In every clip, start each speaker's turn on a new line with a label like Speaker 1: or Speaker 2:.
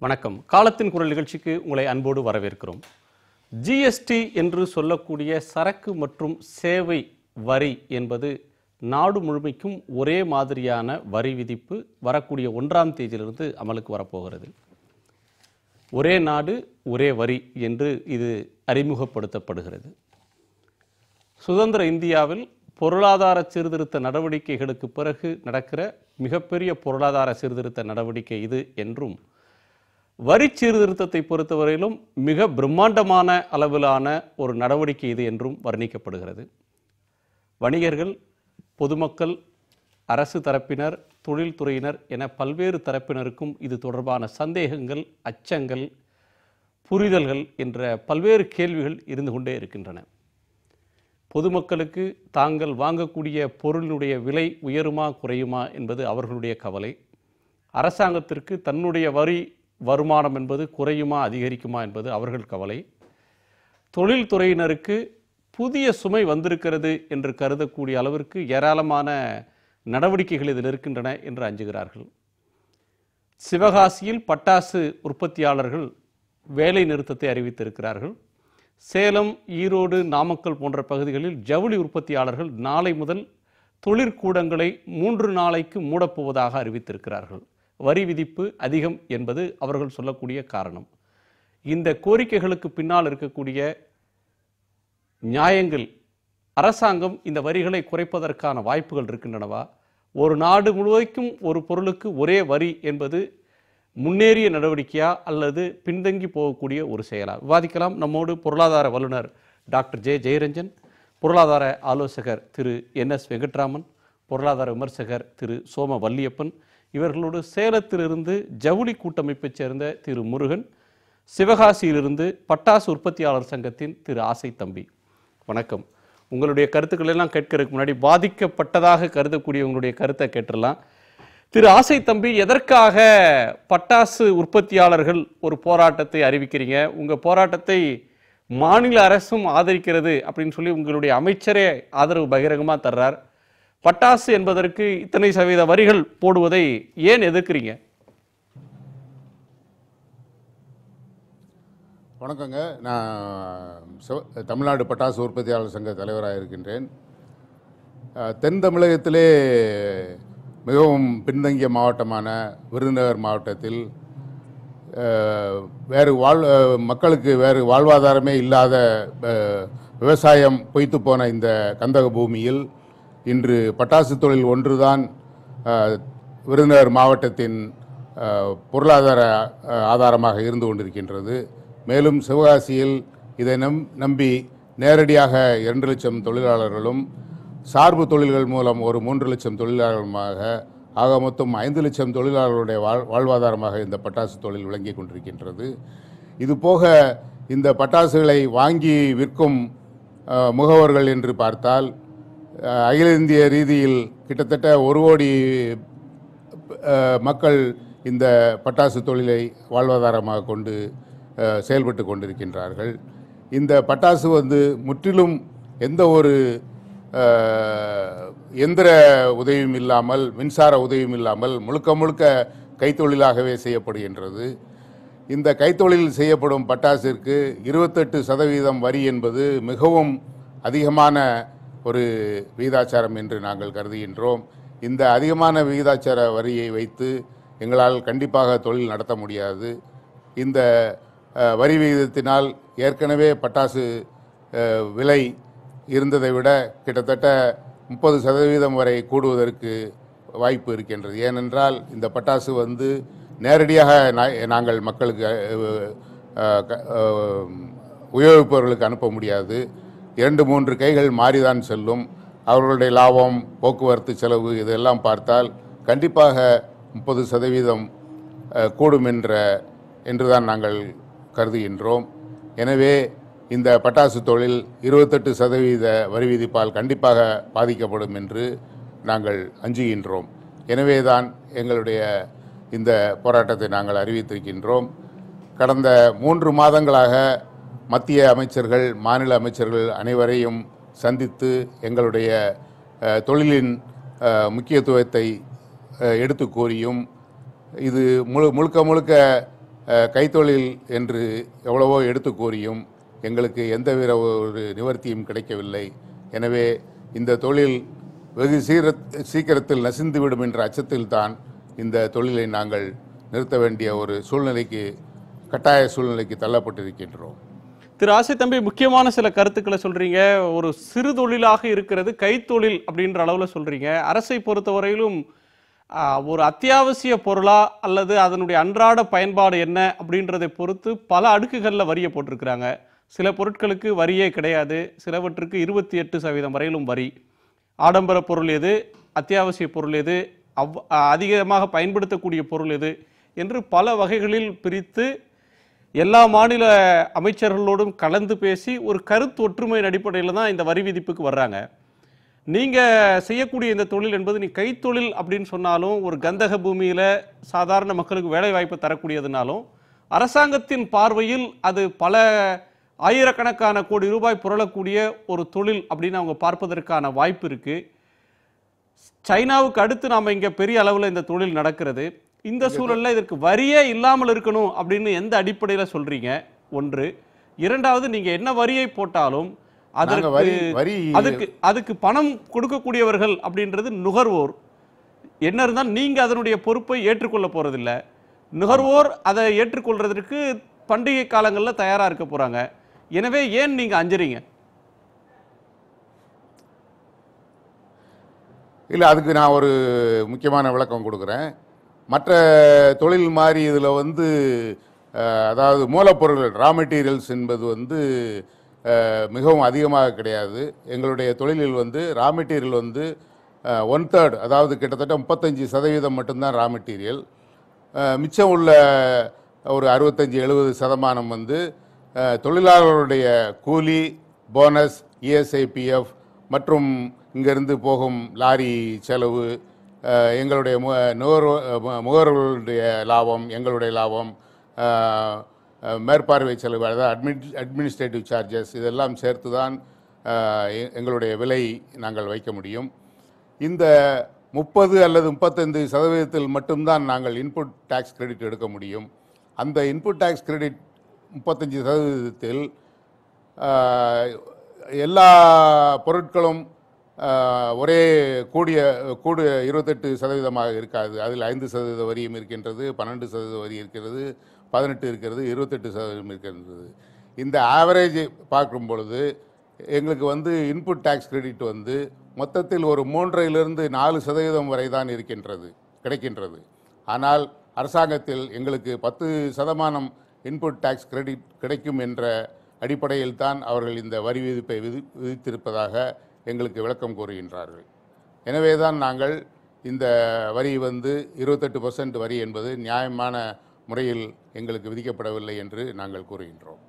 Speaker 1: வணக்கம். காலத்தின் குரல் நிகழ்ச்சிக்கு உங்களை அன்போடு வரவேற்கிறோம். ஜிஎஸ்டி என்று சொல்லக்கூடிய சரக்கு மற்றும் சேவை வரி என்பது நாடு முழுமைக்கும் ஒரே மாதிரியான வரி விதிப்பு வரக்கூடிய 1ஆம் தேதியிலிருந்து அமலுக்கு வரப்போகிறது. ஒரே நாடு ஒரே வரி என்று இது அறிமுகப்படுத்தப்படுகிறது. சுதந்திர இந்தியாவில் பொருளாதார சீர்திருத்த நடவடிக்கைகளுக்கு பிறகு நடக்கிற மிகப்பெரிய பொருளாதார சீர்திருத்த நடவடிக்கை இது என்றும், வரி சீர்திருத்தத்தை பொறுத்தவரையிலும் மிக பிரம்மாண்டமான அளவிலான ஒரு நடவடிக்கை இது என்றும் வர்ணிக்கப்படுகிறது. வணிகர்கள், பொதுமக்கள், அரசு தரப்பினர், தொழில்துறையினர் என பல்வேறு தரப்பினருக்கும் இது தொடர்பான சந்தேகங்கள், அச்சங்கள், புரிதல்கள் என்ற பல்வேறு கேள்விகள் இருந்து கொண்டே இருக்கின்றன. பொதுமக்களுக்கு தாங்கள் வாங்கக்கூடிய பொருளினுடைய விலை உயருமா குறையுமா என்பது அவர்களுடைய கவலை. அரசாங்கத்திற்கு தன்னுடைய வரி வருமானம் என்பது குறையுமா அதிகரிக்குமா என்பது அவர்கள் கவலை. தொழில்துறையினருக்கு புதிய சுமை வந்திருக்கிறது என்று கருதக்கூடிய அளவிற்கு ஏராளமான நடவடிக்கைகள் இதில் இருக்கின்றன என்று அஞ்சுகிறார்கள். சிவகாசியில் பட்டாசு உற்பத்தியாளர்கள் வேலை நிறுத்தத்தை அறிவித்திருக்கிறார்கள். சேலம், ஈரோடு, நாமக்கல் போன்ற பகுதிகளில் ஜவுளி உற்பத்தியாளர்கள் நாளை முதல் தொழிற்கூடங்களை 3 நாளைக்கு மூடப்போவதாக அறிவித்திருக்கிறார்கள். வரி விதிப்பு அதிகம் என்பது அவர்கள் சொல்லக்கூடிய காரணம். இந்த கோரிக்கைகளுக்கு பின்னால் இருக்கக்கூடிய நியாயங்கள், அரசாங்கம் இந்த வரிகளை குறைப்பதற்கான வாய்ப்புகள் இருக்கின்றனவா? ஒரு நாடு முழுவதுக்கும் ஒரு பொருளுக்கு ஒரே வரி என்பது முன்னேறிய நடவடிக்கையா அல்லது பின்தங்கி போகக்கூடிய ஒரு செயலா? விவாதிக்கலாம். நம்மோடு பொருளாதார வல்லுநர் டாக்டர் ஜெயரஞ்சன், பொருளாதார ஆலோசகர் திரு NS வெங்கட்ராமன், பொருளாதார விமர்சகர் திரு சோம வல்லியப்பன், இவர்களோடு சேலத்திலிருந்து ஜவுளி கூட்டமைப்பைச் சேர்ந்த திரு முருகன், சிவகாசியிலிருந்து பட்டாசு உற்பத்தியாளர் சங்கத்தின் திரு ஆசை தம்பி. வணக்கம். உங்களுடைய கருத்துக்கள் எல்லாம் கேட்கறதுக்கு முன்னாடி பாதிக்கப்பட்டதாக கருதக்கூடிய உங்களுடைய கருத்தை கேட்டுடலாம். திரு ஆசை தம்பி, எதற்காக பட்டாசு உற்பத்தியாளர்கள் ஒரு போராட்டத்தை அறிவிக்கிறீங்க? உங்கள் போராட்டத்தை மாநில அரசும் ஆதரிக்கிறது அப்படின்னு சொல்லி உங்களுடைய அமைச்சரே ஆதரவு பகிரங்கமாக தர்றார். பட்டாசு என்பதற்கு இத்தனை சதவீத வரிகள் போடுவதை ஏன் எதிர்க்கிறீங்க?
Speaker 2: வணக்கங்க. நான் தமிழ்நாடு பட்டாசு உற்பத்தியாளர் சங்க தலைவராக இருக்கின்றேன். தென் தமிழகத்திலே மிகவும் பின்தங்கிய மாவட்டமான விருதுநகர் மாவட்டத்தில் மக்களுக்கு வேறு வாழ்வாதாரமே இல்லாத விவசாயம் பொய்த்து போன இந்த கந்தக பூமியில் இன்று பட்டாசு தொழில் ஒன்றுதான் விருதுநகர் மாவட்டத்தின் பொருளாதார ஆதாரமாக இருந்து கொண்டிருக்கின்றது. மேலும் சிவகாசியில் இதை நம்பி நேரடியாக 2 லட்சம் தொழிலாளர்களும், சார்பு தொழில்கள் மூலம் ஒரு 3 லட்சம் தொழிலாளர்களுமாக, ஆக மொத்தம் 5 லட்சம் தொழிலாளர்களுடைய வாழ்வாதாரமாக இந்த பட்டாசு தொழில் விளங்கி கொண்டிருக்கின்றது. இதுபோக இந்த பட்டாசுகளை வாங்கி விற்கும் முகவர்கள் என்று பார்த்தால் அகில இந்திய ரீதியில் கிட்டத்தட்ட 1 கோடி மக்கள் இந்த பட்டாசு தொழிலை வாழ்வாதாரமாக கொண்டு செயல்பட்டு கொண்டிருக்கின்றார்கள். இந்த பட்டாசு முற்றிலும் எந்த ஒரு எந்திர உதவியும் இல்லாமல், மின்சார உதவியும் இல்லாமல் முழுக்க முழுக்க கைத்தொழிலாகவே செய்யப்படுகின்றது. இந்த கைத்தொழில் செய்யப்படும் பட்டாசிற்கு 28% வரி என்பது மிகவும் அதிகமான ஒரு விகிதாச்சாரம் என்று நாங்கள் கருதுகின்றோம். இந்த அதிகமான விகிதாச்சார வரியை வைத்து எங்களால் கண்டிப்பாக தொழில் நடத்த முடியாது. இந்த வரி விகிதத்தினால் ஏற்கனவே பட்டாசு விலை இருந்ததை விட கிட்டத்தட்ட 30% வரை கூடுவதற்கு வாய்ப்பு இருக்கின்றது. ஏனென்றால் இந்த பட்டாசு நேரடியாக நாங்கள் மக்களுக்கு உபயோகிப்பவர்களுக்கு அனுப்ப முடியாது. 2-3 கைகள் மாறிதான் செல்லும். அவர்களுடைய லாபம், போக்குவரத்து செலவு இதெல்லாம் பார்த்தால் கண்டிப்பாக 30% கூடும் என்றுதான் நாங்கள் கருதுகின்றோம். எனவே இந்த பட்டாசு தொழில் 28% வரி விதிப்பால் கண்டிப்பாக பாதிக்கப்படும் என்று நாங்கள் அஞ்சுகின்றோம். எனவேதான் எங்களுடைய இந்த போராட்டத்தை நாங்கள் அறிவித்திருக்கின்றோம். கடந்த 3 மாதங்களாக மத்திய அமைச்சர்கள், மாநில அமைச்சர்கள் அனைவரையும் சந்தித்து எங்களுடைய தொழிலின் முக்கியத்துவத்தை எடுத்து கூறியும், இது முழுக்க முழுக்க கைத்தொழில் என்று எவ்வளவோ எடுத்து கூறியும் எங்களுக்கு எந்தவித ஒரு நிவர்த்தியும் கிடைக்கவில்லை. எனவே இந்த தொழில் வெகு சீக்கிரத்தில் நசிந்துவிடும் என்ற அச்சத்தில் தான் இந்த தொழிலை நாங்கள் நிறுத்த வேண்டிய ஒரு சூழ்நிலைக்கு, கட்டாய சூழ்நிலைக்கு தள்ளப்பட்டிருக்கின்றோம்.
Speaker 1: திரு ஆசை தம்பி, முக்கியமான சில கருத்துக்களை சொல்றீங்க. ஒரு சிறு தொழிலாக இருக்கிறது கைத்தொழில் அப்படின்ற அளவில் சொல்றீங்க. அரசை பொறுத்தவரையிலும் ஒரு அத்தியாவசிய பொருளா அல்லது அதனுடைய அன்றாட பயன்பாடு என்ன அப்படின்றதை பொறுத்து பல அடுக்குகளில் வரியை போட்டிருக்கிறாங்க. சில பொருட்களுக்கு வரியே கிடையாது, சிலவற்றுக்கு 28% வரையிலும் வரி. ஆடம்பர பொருள் எது, அத்தியாவசிய பொருள் எது, அதிகமாக பயன்படுத்தக்கூடிய பொருள் எது என்று பல வகைகளில் பிரித்து எல்லா மாநில அமைச்சர்களோடும் கலந்து பேசி ஒரு கருத்து ஒற்றுமையின் அடிப்படையில் தான் இந்த வரி விதிப்புக்கு வர்றாங்க. நீங்கள் செய்யக்கூடிய இந்த தொழில் என்பது நீ கைத்தொழில் அப்படின்னு சொன்னாலும், ஒரு கந்தக பூமியில் சாதாரண மக்களுக்கு வேலை வாய்ப்பு தரக்கூடியதுனாலும், அரசாங்கத்தின் பார்வையில் அது பல ஆயிரக்கணக்கான கோடி ரூபாய் புரளக்கூடிய ஒரு தொழில் அப்படின்னு அவங்க பார்ப்பதற்கான வாய்ப்பு இருக்குது. சைனாவுக்கு அடுத்து நாம் இங்கே பெரிய அளவில் இந்த தொழில் நடக்கிறது. இந்த சூழலில் இதற்கு வரியே இல்லாமல் இருக்கணும் அப்படின்னு எந்த அடிப்படையில் சொல்றீங்க? ஒன்று. இரண்டாவது, நீங்கள் என்ன வரியை போட்டாலும் அதுக்கு பணம் கொடுக்கக்கூடியவர்கள் அப்படின்றது நுகர்வோர். என்ன இருந்தால் நீங்கள் அதனுடைய பொறுப்பை ஏற்றுக்கொள்ள போறதில்லை. நுகர்வோர் அதை ஏற்றுக்கொள்றதற்கு பண்டிகை காலங்களில் தயாராக இருக்க போறாங்க. எனவே ஏன் நீங்க அஞ்சுறீங்க?
Speaker 2: இல்லை, அதுக்கு நான் ஒரு முக்கியமான விளக்கம் கொடுக்குறேன். மற்ற தொழில் மாதிரி இதில் அதாவது மூலப்பொருள் ரா மெட்டீரியல்ஸ் என்பது மிகவும் அதிகமாக கிடையாது. எங்களுடைய தொழிலில் ரா மெட்டீரியல் 1/3, அதாவது கிட்டத்தட்ட 35% மட்டும்தான் ரா மெட்டீரியல். மிச்சம் உள்ள ஒரு 65-70% தொழிலாளர்களுடைய கூலி, போனஸ், இஎஸ்ஐபிஎஃப் மற்றும் இங்கிருந்து போகும் லாரி செலவு, எங்களுடைய முகவர்களுடைய லாபம், எங்களுடைய லாபம், மேற்பார்வை செலவு, அதாவது அட்மினிஸ்ட்ரேட்டிவ் சார்ஜஸ், இதெல்லாம் சேர்த்து தான் எங்களுடைய விலை நாங்கள் வைக்க முடியும். இந்த 30 அல்லது 35% மட்டும்தான் நாங்கள் இன்புட் டேக்ஸ் கிரெடிட் எடுக்க முடியும். அந்த இன்புட் டேக்ஸ் கிரெடிட் 35%-ல் எல்லா பொருட்களும் ஒரே கூடு 28% இருக்காது. அதில் 5% வரியும் இருக்கின்றது, 12% வரி இருக்கிறது, 18 இருக்கிறது, 28% இருக்கின்றது. இந்த ஆவரேஜ் பார்க்கும் பொழுது எங்களுக்கு இன்புட் டேக்ஸ் கிரெடிட் மொத்தத்தில் ஒரு 3-4% வரை தான் கிடைக்கின்றது. ஆனால் அரசாங்கத்தில் எங்களுக்கு 10% இன்புட் டேக்ஸ் கிரெடிட் கிடைக்கும் என்ற அடிப்படையில் தான் அவர்கள் இந்த வரி விதிப்பை விதித்திருப்பதாக எங்களுக்கு விளக்கம் கூறுகின்றார்கள். எனவே தான் நாங்கள் இந்த வரி 28% வரி என்பது நியாயமான முறையில் எங்களுக்கு விதிக்கப்படவில்லை என்று நாங்கள் கூறுகின்றோம்.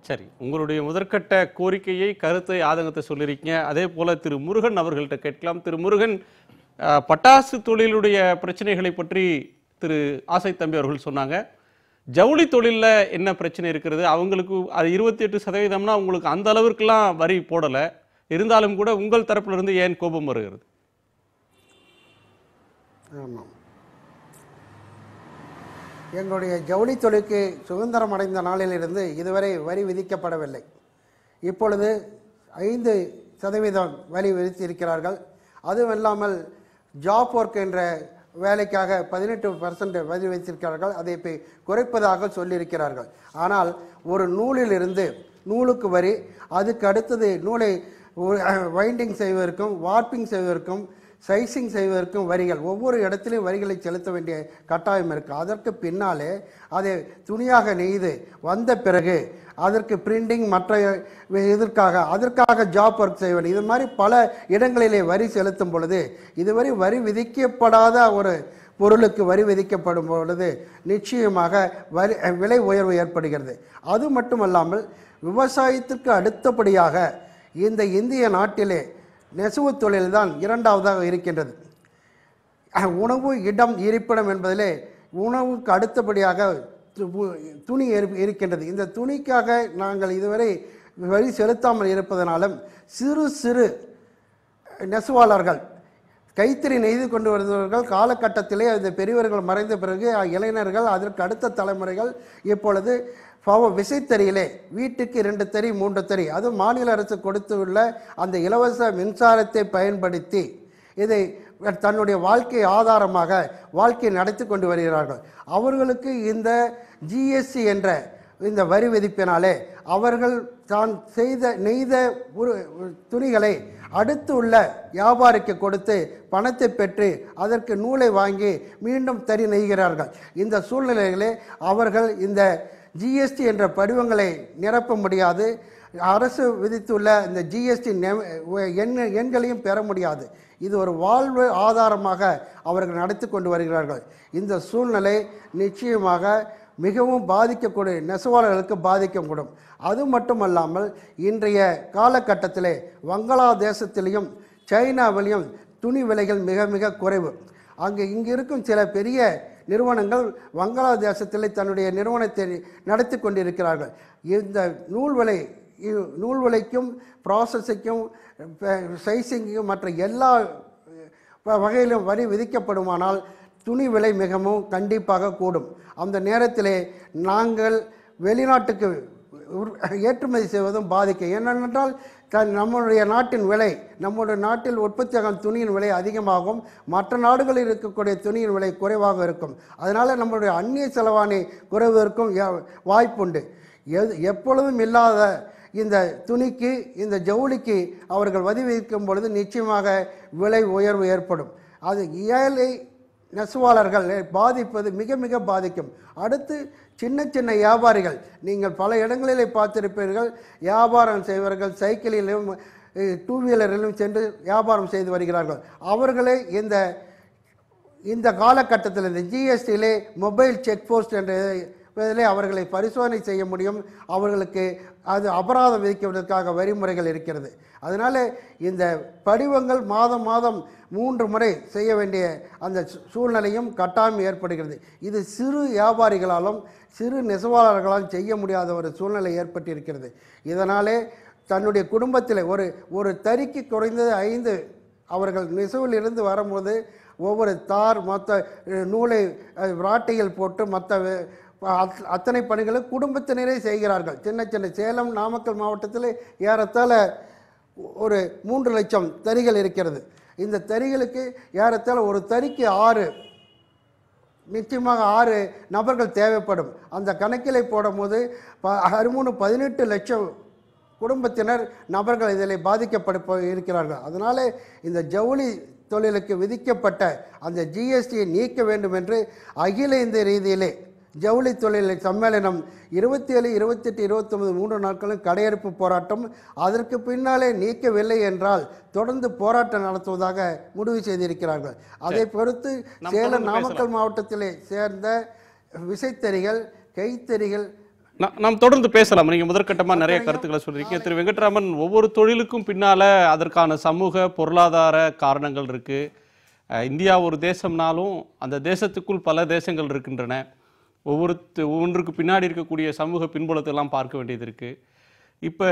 Speaker 1: சரி, உங்களுடைய முதற்கட்ட கோரிக்கையை, கருத்தை, ஆதங்கத்தை சொல்லியிருக்கீங்க. அதே போல திரு முருகன் அவர்கள்ட்ட கேட்கலாம். திரு முருகன், பட்டாசு தொழிலுடைய பிரச்சனைகளை பற்றி திரு ஆசை தம்பி அவர்கள் சொன்னாங்க. ஜவுளி தொழிலில் என்ன பிரச்சனை இருக்கிறது? அவங்களுக்கு அது 28%னா உங்களுக்கு அந்த அளவிற்கெல்லாம் வரி போடலை. இருந்தாலும் கூட உங்கள் தரப்பிலிருந்து ஏன் கோபம் வருகிறது?
Speaker 3: ஆமாம், எங்களுடைய ஜவுளி தொழிலுக்கு சுதந்திரம் அடைந்த நாளிலிருந்து இதுவரை வரி விதிக்கப்படவில்லை. இப்பொழுது 5% வரி விதித்திருக்கிறார்கள். அதுவும் இல்லாமல் ஜாப் ஒர்க் என்ற வேலைக்காக 18% வரி வைத்திருக்கிறார்கள். அதை குறைப்பதாக சொல்லியிருக்கிறார்கள். ஆனால் ஒரு நூலிலிருந்து நூலுக்கு வரி, அதுக்கு அடுத்தது நூலை வைண்டிங் செய்வதற்கும், வார்ப்பிங் செய்வதற்கும், சைசிங் செய்வதற்கும் வரிகள், ஒவ்வொரு இடத்திலும் வரிகளை செலுத்த வேண்டிய கட்டாயம் இருக்குது. அதற்கு பின்னாலே அதை துணியாக நெய்து வந்த பிறகு அதற்கு பிரிண்டிங், மற்ற அதற்காக ஜாப் ஒர்க் செய்ய வேண்டும். இது மாதிரி பல இடங்களிலே வரி செலுத்தும் பொழுது இதுவரை வரி விதிக்கப்படாத ஒரு பொருளுக்கு வரி விதிக்கப்படும் பொழுது நிச்சயமாக விலை உயர்வு ஏற்படுகிறது. அது மட்டுமல்லாமல் விவசாயத்திற்கு அடுத்தபடியாக இந்த இந்திய நாட்டிலே நெசவு தொழில்தான் இரண்டாவதாக இருக்கின்றது. உணவு, இடம், இருப்பிடம் என்பதிலே உணவுக்கு அடுத்தபடியாக துணி இருக்கின்றது. இந்த துணிக்காக நாங்கள் இதுவரை வரி செலுத்தாமல் இருப்பதனாலும் சிறு சிறு நெசவாளர்கள் கைத்தறி நெய்து கொண்டு வருபவர்கள் காலகட்டத்திலே அந்த பெரியவர்கள் மறைந்த பிறகு இளைஞர்கள் அதற்கு அடுத்த தலைமுறைகள் இப்பொழுது விசைத்தறியிலே வீட்டுக்கு 2 தறி 3 தறி அது மாநில அரசு கொடுத்துள்ள அந்த இலவச மின்சாரத்தை பயன்படுத்தி இதை தன்னுடைய வாழ்க்கை ஆதாரமாக வாழ்க்கை நடத்தி கொண்டு வருகிறார்கள். அவர்களுக்கு இந்த ஜிஎஸ்டி என்ற இந்த வரி விதிப்பினாலே அவர்கள் தான் நெய்த துணிகளை அடுத்து உள்ள வியாபாரிக்கு கொடுத்து பணத்தை பெற்று அதற்கு நூலை வாங்கி மீண்டும் தறி நெய்கிறார்கள். இந்த சூழ்நிலைகளே அவர்கள் இந்த ஜிஎஸ்டி என்ற படிவங்களை நிரப்ப முடியாது. அரசு விதித்துள்ள இந்த ஜிஎஸ்டி எண்களையும் பெற முடியாது. இது ஒரு வாழ்வு ஆதாரமாக அவர்கள் நடத்தி கொண்டு வருகிறார்கள். இந்த சூழ்நிலை நிச்சயமாக மிகவும் பாதிக்கக்கூடிய நெசவாளர்களுக்கு பாதிக்கக்கூடும். அது மட்டுமல்லாமல் இன்றைய காலகட்டத்திலே வங்காளதேசத்திலையும் சைனாவிலையும் துணி விலைகள் மிக மிக குறைவு. இங்கு இருக்கும் சில பெரிய நிறுவனங்கள் வங்காளதேசத்திலே தன்னுடைய நிறுவனத்தை நடத்தி கொண்டிருக்கிறார்கள். இந்த நூல் விலைக்கும் ப்ராசஸிக்கும் சைசிங்கும் மற்ற எல்லா வகையிலும் வரி விதிக்கப்படுமானால் துணி விலை மிகவும் கண்டிப்பாக கூடும். அந்த நேரத்திலே நாங்கள் வெளிநாட்டுக்கு ஏற்றுமதி செய்வதும் பாதிக்கும். ஏனென்றால் நம்முடைய நாட்டின் விலை, நம்முடைய நாட்டில் உற்பத்தியாகும் துணியின் விலை அதிகமாகும், மற்ற நாடுகளில் இருக்கக்கூடிய துணியின் விலை குறைவாக இருக்கும். அதனால் நம்முடைய அந்நிய செலவாணி குறைவதற்கும் வாய்ப்புண்டு. எப்பொழுதும் இல்லாத இந்த துணிக்கு இந்த ஜவுளிக்கு அவர்கள் வரி விதிக்கும் பொழுது நிச்சயமாக விலை உயர்வு ஏற்படும். அது ஏழை நெசவாளர்கள் பாதிப்பது மிக மிக பாதிக்கும். அடுத்து சின்ன சின்ன வியாபாரிகள், நீங்கள் பல இடங்களிலே பார்த்திருப்பீர்கள், வியாபாரம் செய்வர்கள் சைக்கிளிலும் 2 வீலரிலும் சென்று வியாபாரம் செய்து வருகிறார்கள். அவர்களே இந்த காலகட்டத்தில் இந்த ஜிஎஸ்டியிலே மொபைல் செக் போஸ்ட் என்ற இதிலே அவர்களை பரிசோதனை செய்ய முடியும். அவர்களுக்கு அது அபராதம் விதிக்குவதற்காக வரிமுறைகள் இருக்கிறது. அதனால் இந்த படிவங்கள் மாதம் 3 முறை செய்ய வேண்டிய அந்த சூழ்நிலையும் கட்டாயம் ஏற்படுகிறது. இது சிறு வியாபாரிகளாலும் சிறு நெசவாளர்களாலும் செய்ய முடியாத ஒரு சூழ்நிலை ஏற்பட்டிருக்கிறது. இதனாலே தன்னுடைய குடும்பத்தில் ஒரு தறிக்கு குறைந்தது 5 அவர்கள் நெசவில் இருந்து வரும்போது ஒவ்வொரு தார் மொத்த நூலை ராட்டையில் போட்டு மற்ற அத்தனை பணிகளும் குடும்பத்தினரே செய்கிறார்கள். சின்ன சின்ன சேலம் நாமக்கல் மாவட்டத்தில் ஏறத்தாழ ஒரு 3 லட்சம் தறிகள் இருக்கிறது. இந்த தறிகளுக்கு ஏறத்தாழ ஒரு தறிக்கு 6 நிச்சயமாக 6 நபர்கள் தேவைப்படும். அந்த கணக்கிலை போடும்போது 18 லட்சம் குடும்பத்தினர் நபர்கள் இதில் பாதிக்கப்பட இருக்கிறார்கள். அதனால் இந்த ஜவுளி தொழிலுக்கு விதிக்கப்பட்ட அந்த ஜிஎஸ்டியை நீக்க வேண்டும் என்று அகில இந்திய ரீதியிலே ஜவுளி தொழில் சம்மேளனம் 27, 28, 29 3 நாட்களும் கடையெடுப்பு போராட்டம், அதற்கு பின்னாலே நீக்கவில்லை என்றால் தொடர்ந்து போராட்டம் நடத்துவதாக முடிவு செய்திருக்கிறார்கள். அதை பொறுத்து சேலம் நாமக்கல் மாவட்டத்திலே சேர்ந்த விசைத்தறிகள் கைத்தறிகள்
Speaker 1: நாம் தொடர்ந்து பேசலாம். நீங்க முதற்கட்டமாக நிறைய கருத்துக்களை சொல்றீங்க. திரு வெங்கட்ராமன், ஒவ்வொரு தொழிலுக்கும் பின்னால அதற்கான சமூக பொருளாதார காரணங்கள் இருக்கு. இந்தியா ஒரு தேசம்னாலும் அந்த தேசத்துக்குள் பல தேசங்கள் இருக்கின்றன. ஒவ்வொன்றுக்கு பின்னாடி இருக்கக்கூடிய சமூக பின்புலத்தெல்லாம் பார்க்க வேண்டியது இருக்குது. இப்போ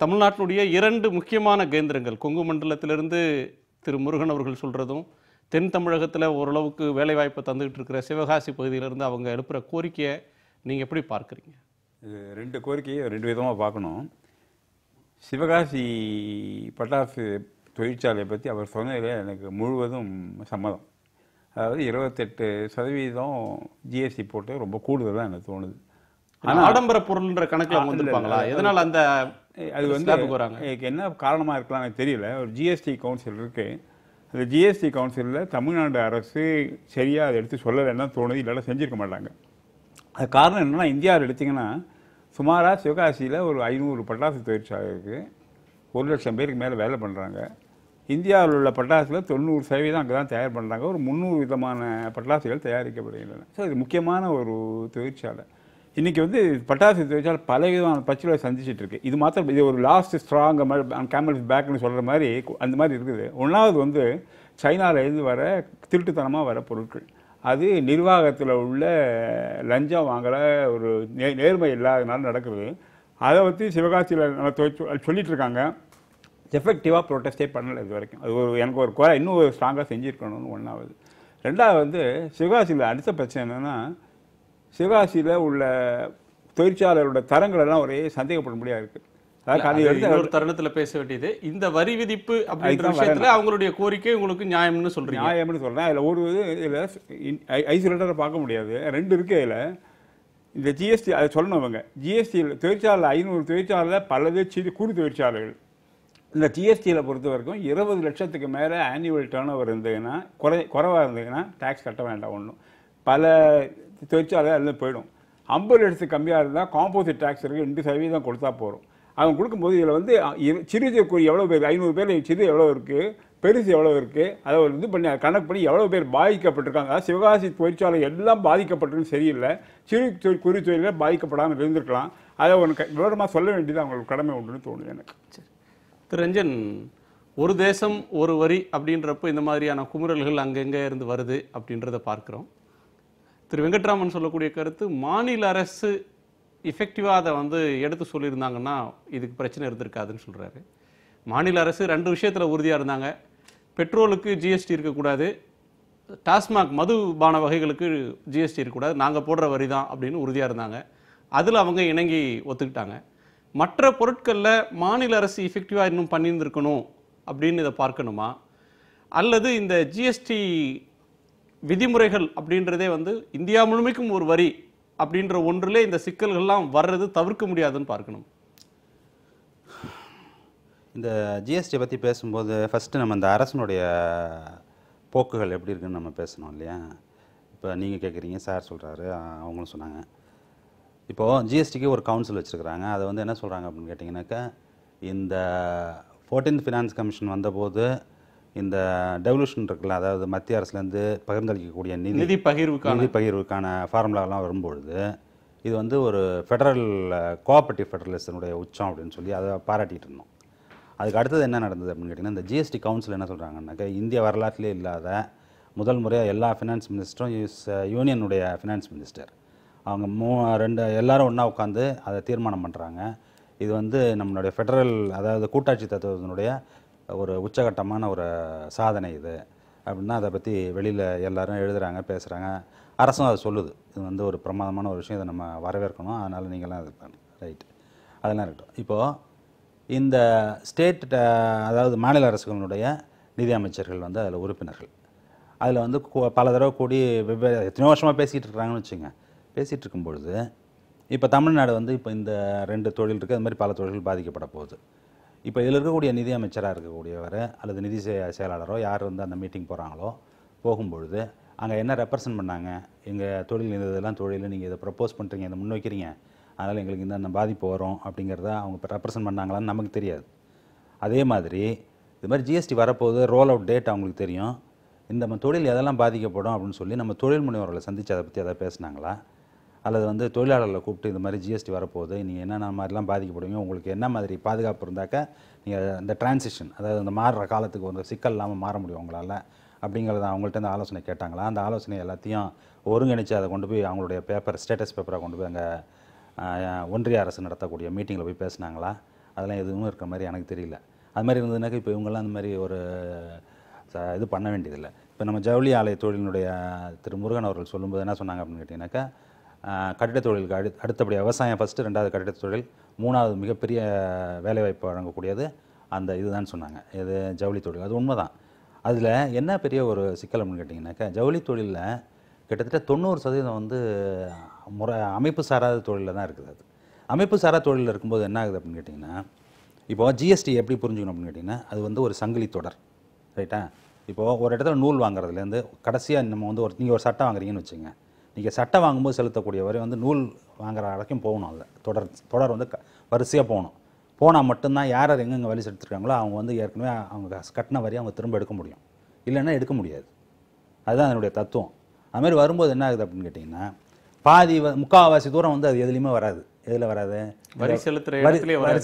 Speaker 1: தமிழ்நாட்டினுடைய 2 முக்கியமான கேந்திரங்கள், கொங்கு மண்டலத்திலிருந்து திரு முருகன் அவர்கள் சொல்கிறதும், தென் தமிழகத்தில் ஓரளவுக்கு வேலைவாய்ப்பை தந்துக்கிட்டு இருக்கிற சிவகாசி பகுதியிலேருந்து அவங்க எழுப்புகிற கோரிக்கையை நீங்கள் எப்படி பார்க்குறீங்க?
Speaker 4: இது 2 கோரிக்கையை 2 விதமாக பார்க்கணும். சிவகாசி பட்டாசு தொழிற்சாலையை பற்றி அவர் சொன்னதில் எனக்கு முழுவதும் சம்மதம். அதாவது 28% ஜிஎஸ்டி போட்டு ரொம்ப கூடுதலாக எனக்கு தோணுது.
Speaker 1: ஆனால் ஆடம்பர பொருள்ன்ற கணக்கில் வந்துருப்பாங்களா? எதனால் அந்த
Speaker 4: அது வந்து என்ன காரணமாக இருக்கலாம் எனக்கு தெரியல. ஒரு ஜிஎஸ்டி கவுன்சில் இருக்குது. அந்த ஜிஎஸ்டி கவுன்சிலில் தமிழ்நாடு அரசு சரியாக அதை எடுத்து சொல்லலைன்னா தோணுது, இல்லைன்னா செஞ்சுருக்க மாட்டாங்க. அது காரணம் என்னென்னா, இந்தியாவில் எடுத்திங்கன்னா சுமாராக சிவகாசியில் ஒரு 500 பட்டாசு தொழிற்சாலை இருக்குது. 1 லட்சம் பேருக்கு மேலே வேலை பண்ணுறாங்க. இந்தியாவில் உள்ள பட்டாசுகள் 90% அங்கே தான் தயார் பண்ணுறாங்க. ஒரு 300 விதமான பட்டாசுகள் தயாரிக்கப்படுகின்றன. ஸோ இது முக்கியமான ஒரு தொழிற்சாலை. இன்றைக்கி வந்து பட்டாசு தொழிற்சாலை பல விதமான பிரச்சனைகளை சந்திச்சுட்டு இருக்கு. இது மாத்திரம் இது ஒரு லாஸ்ட் ஸ்ட்ராங் மாதிரி கேமல்ஸ் பேக்னு சொல்கிற மாதிரி அந்த மாதிரி இருக்குது. 1வது வந்து சைனாவிலேருந்து வர திருட்டுத்தனமாக வர பொருட்கள். அது நிர்வாகத்தில் உள்ள லஞ்சம் வாங்குகிற ஒரு நேர்மை இல்லாதனால நடக்குது. அதை பற்றி சிவகாசியில் சொல்லிகிட்டு இருக்காங்க. எஃபெக்டிவாக ப்ரொட்டஸ்டே பண்ணலை இது வரைக்கும். அது எனக்கு ஒரு குறை, இன்னும் ஒரு ஸ்ட்ராங்காக செஞ்சுருக்கணும்னு ஒன்றாவது. ரெண்டாவது சிவகாசியில் அடுத்த பிரச்சனை என்னென்னா, சிவகாசியில் உள்ள தொழிற்சாலையோட தரங்கள் எல்லாம் ஒரே சந்தேகப்படும்படியாக இருக்குது.
Speaker 1: ஒரு தருணத்துல பேச வேண்டியது இந்த வரி விதிப்பு அப்படிங்கிற விஷயத்துல அவங்களுடைய கோரிக்கை உங்களுக்கு நியாயம்னு சொல்றீங்க.
Speaker 4: நியாயம்னு சொல்றேன். அதில் ஒரு இதில் ஐசோலேட்டரை பார்க்க முடியாது. 2 இருக்கு. இதில் இந்த ஜிஎஸ்டி அதை சொல்லணுங்க. ஜிஎஸ்டியில் தொழிற்சாலை 500 தொழிற்சாலையில் பலது குறு தொழிற்சாலைகள். இந்த ஜிஎஸ்டியில் பொறுத்த வரைக்கும் 20 லட்சத்துக்கு மேலே ஆனுவல் டர்ன் ஓவர் இருந்ததுன்னா, குறைவாக இருந்ததுன்னா டேக்ஸ் கட்ட வேண்டாம். ஒன்றும் பல தொழிற்சாலை அதில் போயிடும். 50 லட்சத்துக்கு கம்மியாக இருந்தால் காம்போசிட் டேக்ஸ் இருக்குது, 2% கொடுத்தா போகிறோம். அவங்க கொடுக்கும்போது இதில் சிறு எவ்வளோ பேர், 500 பேர் சிறு எவ்வளோ இருக்குது, பெருசு எவ்வளோ இருக்குது, அதை ஒரு இது பண்ணி கணக்கு பண்ணி எவ்வளோ பேர் பாதிக்கப்பட்டிருக்காங்க. அதாவது சிவகாசி தொழிற்சாலை எல்லாம் பாதிக்கப்பட்டிருக்கு சரியில்லை, சிறு குறு தொழிலில் பாதிக்கப்படாமல் இருந்திருக்கலாம். அதை ஒன்று விவரமாக சொல்ல வேண்டியது அவங்களுக்கு கடமை உண்டுன்னு தோணுது எனக்கு.
Speaker 1: திரு ரஞ்சன், ஒரு தேசம் ஒரு வரி அப்படின்றப்போ இந்த மாதிரியான குமுறல்கள் அங்கங்கே இருந்து வருது அப்படின்றத பார்க்குறோம். திரு வெங்கட்ராமன் சொல்லக்கூடிய கருத்து, மாநில அரசு எஃபெக்டிவாக அதை எடுத்து சொல்லியிருந்தாங்கன்னா இதுக்கு பிரச்சனை இருந்திருக்காதுன்னு சொல்கிறாரு. மாநில அரசு 2 விஷயத்தில் உறுதியாக இருந்தாங்க. பெட்ரோலுக்கு ஜிஎஸ்டி இருக்கக்கூடாது, டாஸ்மாக் மதுபான வகைகளுக்கு ஜிஎஸ்டி இருக்கக்கூடாது, நாங்கள் போடுற வரி தான் அப்படின்னு உறுதியாக இருந்தாங்க. அதில் அவங்க இணங்கி ஒத்துக்கிட்டாங்க. மற்ற பொருட்களில் மாநில அரசு எஃபெக்டிவாக இன்னும் பண்ணியிருந்திருக்கணும் அப்படின்னு இதை பார்க்கணுமா, அல்லது இந்த ஜிஎஸ்டி விதிமுறைகள் அப்படின்றதே இந்தியா முழுமைக்கும் ஒரு வரி அப்படின்ற ஒன்றிலே இந்த சிக்கல்கள்லாம் வர்றது தவிர்க்க முடியாதுன்னு பார்க்கணும்?
Speaker 5: இந்த ஜிஎஸ்டி பற்றி பேசும்போது ஃபஸ்ட்டு நம்ம இந்த அரசனுடைய போக்குகள் எப்படி இருக்குன்னு நம்ம பேசணும் இல்லையா? இப்போ நீங்கள் கேட்குறீங்க, சார் சொல்கிறாரு, அவங்களும் சொன்னாங்க. இப்போது ஜிஎஸ்டிக்கு ஒரு கவுன்சில் வச்சுருக்கிறாங்க. அதை என்ன சொல்கிறாங்க அப்படின்னு கேட்டிங்கனாக்கா, இந்த 14th ஃபினான்ஸ் கமிஷன் வந்தபோது இந்த டெவல்யூஷன் இருக்குல்ல, அதாவது மத்திய அரசுலேருந்து பகிர்ந்தளிக்கக்கூடிய நிதி பகிர்வுக்கான ஃபார்முலாலாம் வரும்பொழுது இது ஒரு ஃபெடரல் கோஆபரேட்டிவ் ஃபெடரலிசனுடைய உச்சம் அப்படின்னு சொல்லி அதை பாராட்டிகிட்டு இருந்தோம். அதுக்கு அடுத்தது என்ன நடந்தது அப்படின்னு கேட்டிங்கன்னா, இந்த ஜிஎஸ்டி கவுன்சில் என்ன சொல்கிறாங்கன்னாக்கா, இந்திய வரலாற்றிலே இல்லாத முதல் முறையாக எல்லா ஃபினான்ஸ் மினிஸ்டரும் யூனியனுடைய ஃபினான்ஸ் மினிஸ்டர் அவங்க எல்லாரும் ஒன்றா உட்காந்து அதை தீர்மானம் பண்ணுறாங்க. இது நம்மளுடைய ஃபெடரல், அதாவது கூட்டாட்சி தத்துவத்தினுடைய ஒரு உச்சகட்டமான ஒரு சாதனை இது அப்படின்னா அதை பற்றி வெளியில் எல்லாரும் எழுதுகிறாங்க, பேசுகிறாங்க. அரசும் அதை சொல்லுது, இது ஒரு பிரமாதமான ஒரு விஷயம், இதை நம்ம வரவேற்கணும், அதனால் நீங்கள்லாம் இது ரைட்டு, அதெல்லாம் இருக்கட்டும். இப்போது இந்த ஸ்டேட், அதாவது மாநில அரசுகளுடைய நிதி அமைச்சர்கள் அதில் உறுப்பினர்கள், அதில் பல தடவை கூடி வெவ்வேறு எத்தனையோ வருஷமாக பேசிகிட்டு இருக்கிறாங்கன்னு வச்சுங்க. பேசிகிட்டு இருக்கும்பொழுது இப்போ தமிழ்நாடு இப்போ இந்த 2 தொழில் இருக்குது, அது மாதிரி பல தொழில்கள் பாதிக்கப்பட போகுது. இப்போ இதில் இருக்கக்கூடிய நிதி அமைச்சராக இருக்கக்கூடியவர் அல்லது நிதி செயலாளரோ யார் அந்த மீட்டிங் போகிறாங்களோ, போகும்பொழுது அங்கே என்ன ரெப்ரசன்ட் பண்ணாங்க, எங்கள் தொழில் இதெல்லாம் தொழில், நீங்கள் இதை ப்ரப்போஸ் பண்ணுறீங்க, இதை முன்வைக்கிறீங்க, அதனால் எங்களுக்கு இந்த பாதிப்பு வரும் அப்படிங்கிறத அவங்க இப்போ ரெப்ரசன்ட் பண்ணாங்களான்னு நமக்கு தெரியாது. அதே மாதிரி இது மாதிரி ஜிஎஸ்டி வரப்போகுது, ரோல் அவுட் டேட் அவங்களுக்கு தெரியும், இந்த தொழில் எதெல்லாம் பாதிக்கப்படும் அப்படின்னு சொல்லி நம்ம தொழில் முனைவர்களை சந்தித்து அதை பற்றி எதாவது பேசினாங்களா, அல்லது தொழிலாளர்களை கூப்பிட்டு இந்த மாதிரி ஜிஎஸ்டி வரப்போகுது, நீங்கள் என்னென்ன மாதிரிலாம் பாதிக்கப்படுவீங்க, உங்களுக்கு என்ன மாதிரி பாதுகாப்பு இருந்தாக்கா நீங்கள் இந்த டிரான்சிஷன், அதாவது இந்த மாறுற காலத்துக்கு ஒரு சிக்கல் இல்லாமல் மாற முடியும் உங்களால் அப்படிங்கிறத அவங்கள்ட்ட இந்த ஆலோசனை கேட்டாங்களா? அந்த ஆலோசனை எல்லாத்தையும் ஒருங்கிணைச்சு அதை கொண்டு போய் அவங்களுடைய பேப்பர், ஸ்டேட்டஸ் பேப்பரை கொண்டு போய் அங்கே ஒன்றிய அரசு நடத்தக்கூடிய மீட்டிங்கில் போய் பேசினாங்களா? அதெல்லாம் எதுவும் இருக்கிற மாதிரி எனக்கு தெரியல. அது மாதிரி இருந்ததுனாக்கா இப்போ இவங்கெல்லாம் அந்த மாதிரி ஒரு இது பண்ண வேண்டியதில்லை. இப்போ நம்ம ஜவுளி ஆலை தொழிலினுடைய திரு முருகன் அவர்கள் சொல்லும்போது என்ன சொன்னாங்க அப்படின்னு கேட்டிங்கனாக்கா, கட்டிடத் தொழிலுக்கு அடுத்தபடியாக விவசாயம் ஃபஸ்ட்டு, 2வது கட்டிடத் தொழில், 3வது மிகப்பெரிய வேலைவாய்ப்பு வழங்கக்கூடியது அந்த இதுதான் சொன்னாங்க, இது ஜவுளி தொழில். அது உண்மை தான். அதில் என்ன பெரிய ஒரு சிக்கல் அப்படின்னு கேட்டிங்கனாக்கா, ஜவுளி தொழிலில் கிட்டத்தட்ட 90% அமைப்பு சாராத தொழிலில் தான் இருக்குது. அது அமைப்பு சாரா தொழிலில் இருக்கும்போது என்ன ஆகுது அப்படின்னு கேட்டிங்கன்னா, இப்போ ஜிஎஸ்டி எப்படி புரிஞ்சுக்கணும் அப்படின்னு கேட்டிங்கன்னா, அது ஒரு சங்கிலி தொடர், ரைட்டா? இப்போது ஒரு இடத்துல நூல் வாங்குறதுலேருந்து கடைசியாக நம்ம நீங்கள் ஒரு சட்டை வாங்குறீங்கன்னு வச்சுங்க, நீங்கள் சட்டை வாங்கும்போது செலுத்தக்கூடிய வரை நூல் வாங்குற வரைக்கும் போகணும். அதில் தொடர் வரிசையாக போனால் மட்டும்தான் யார் எங்கெங்கே வரி செலுத்திருக்காங்களோ அவங்க ஏற்கனவே அவங்க கட்டின வரி அவங்க திரும்ப எடுக்க முடியும், இல்லைன்னா எடுக்க முடியாது. அதுதான் அதனுடைய தத்துவம். அதுமாதிரி வரும்போது என்ன ஆகுது அப்படின்னு கேட்டிங்கன்னா, பாதி முக்கால்வாசி தூரம் அது எதுலேயுமே வராது. எதில் வராது? வரி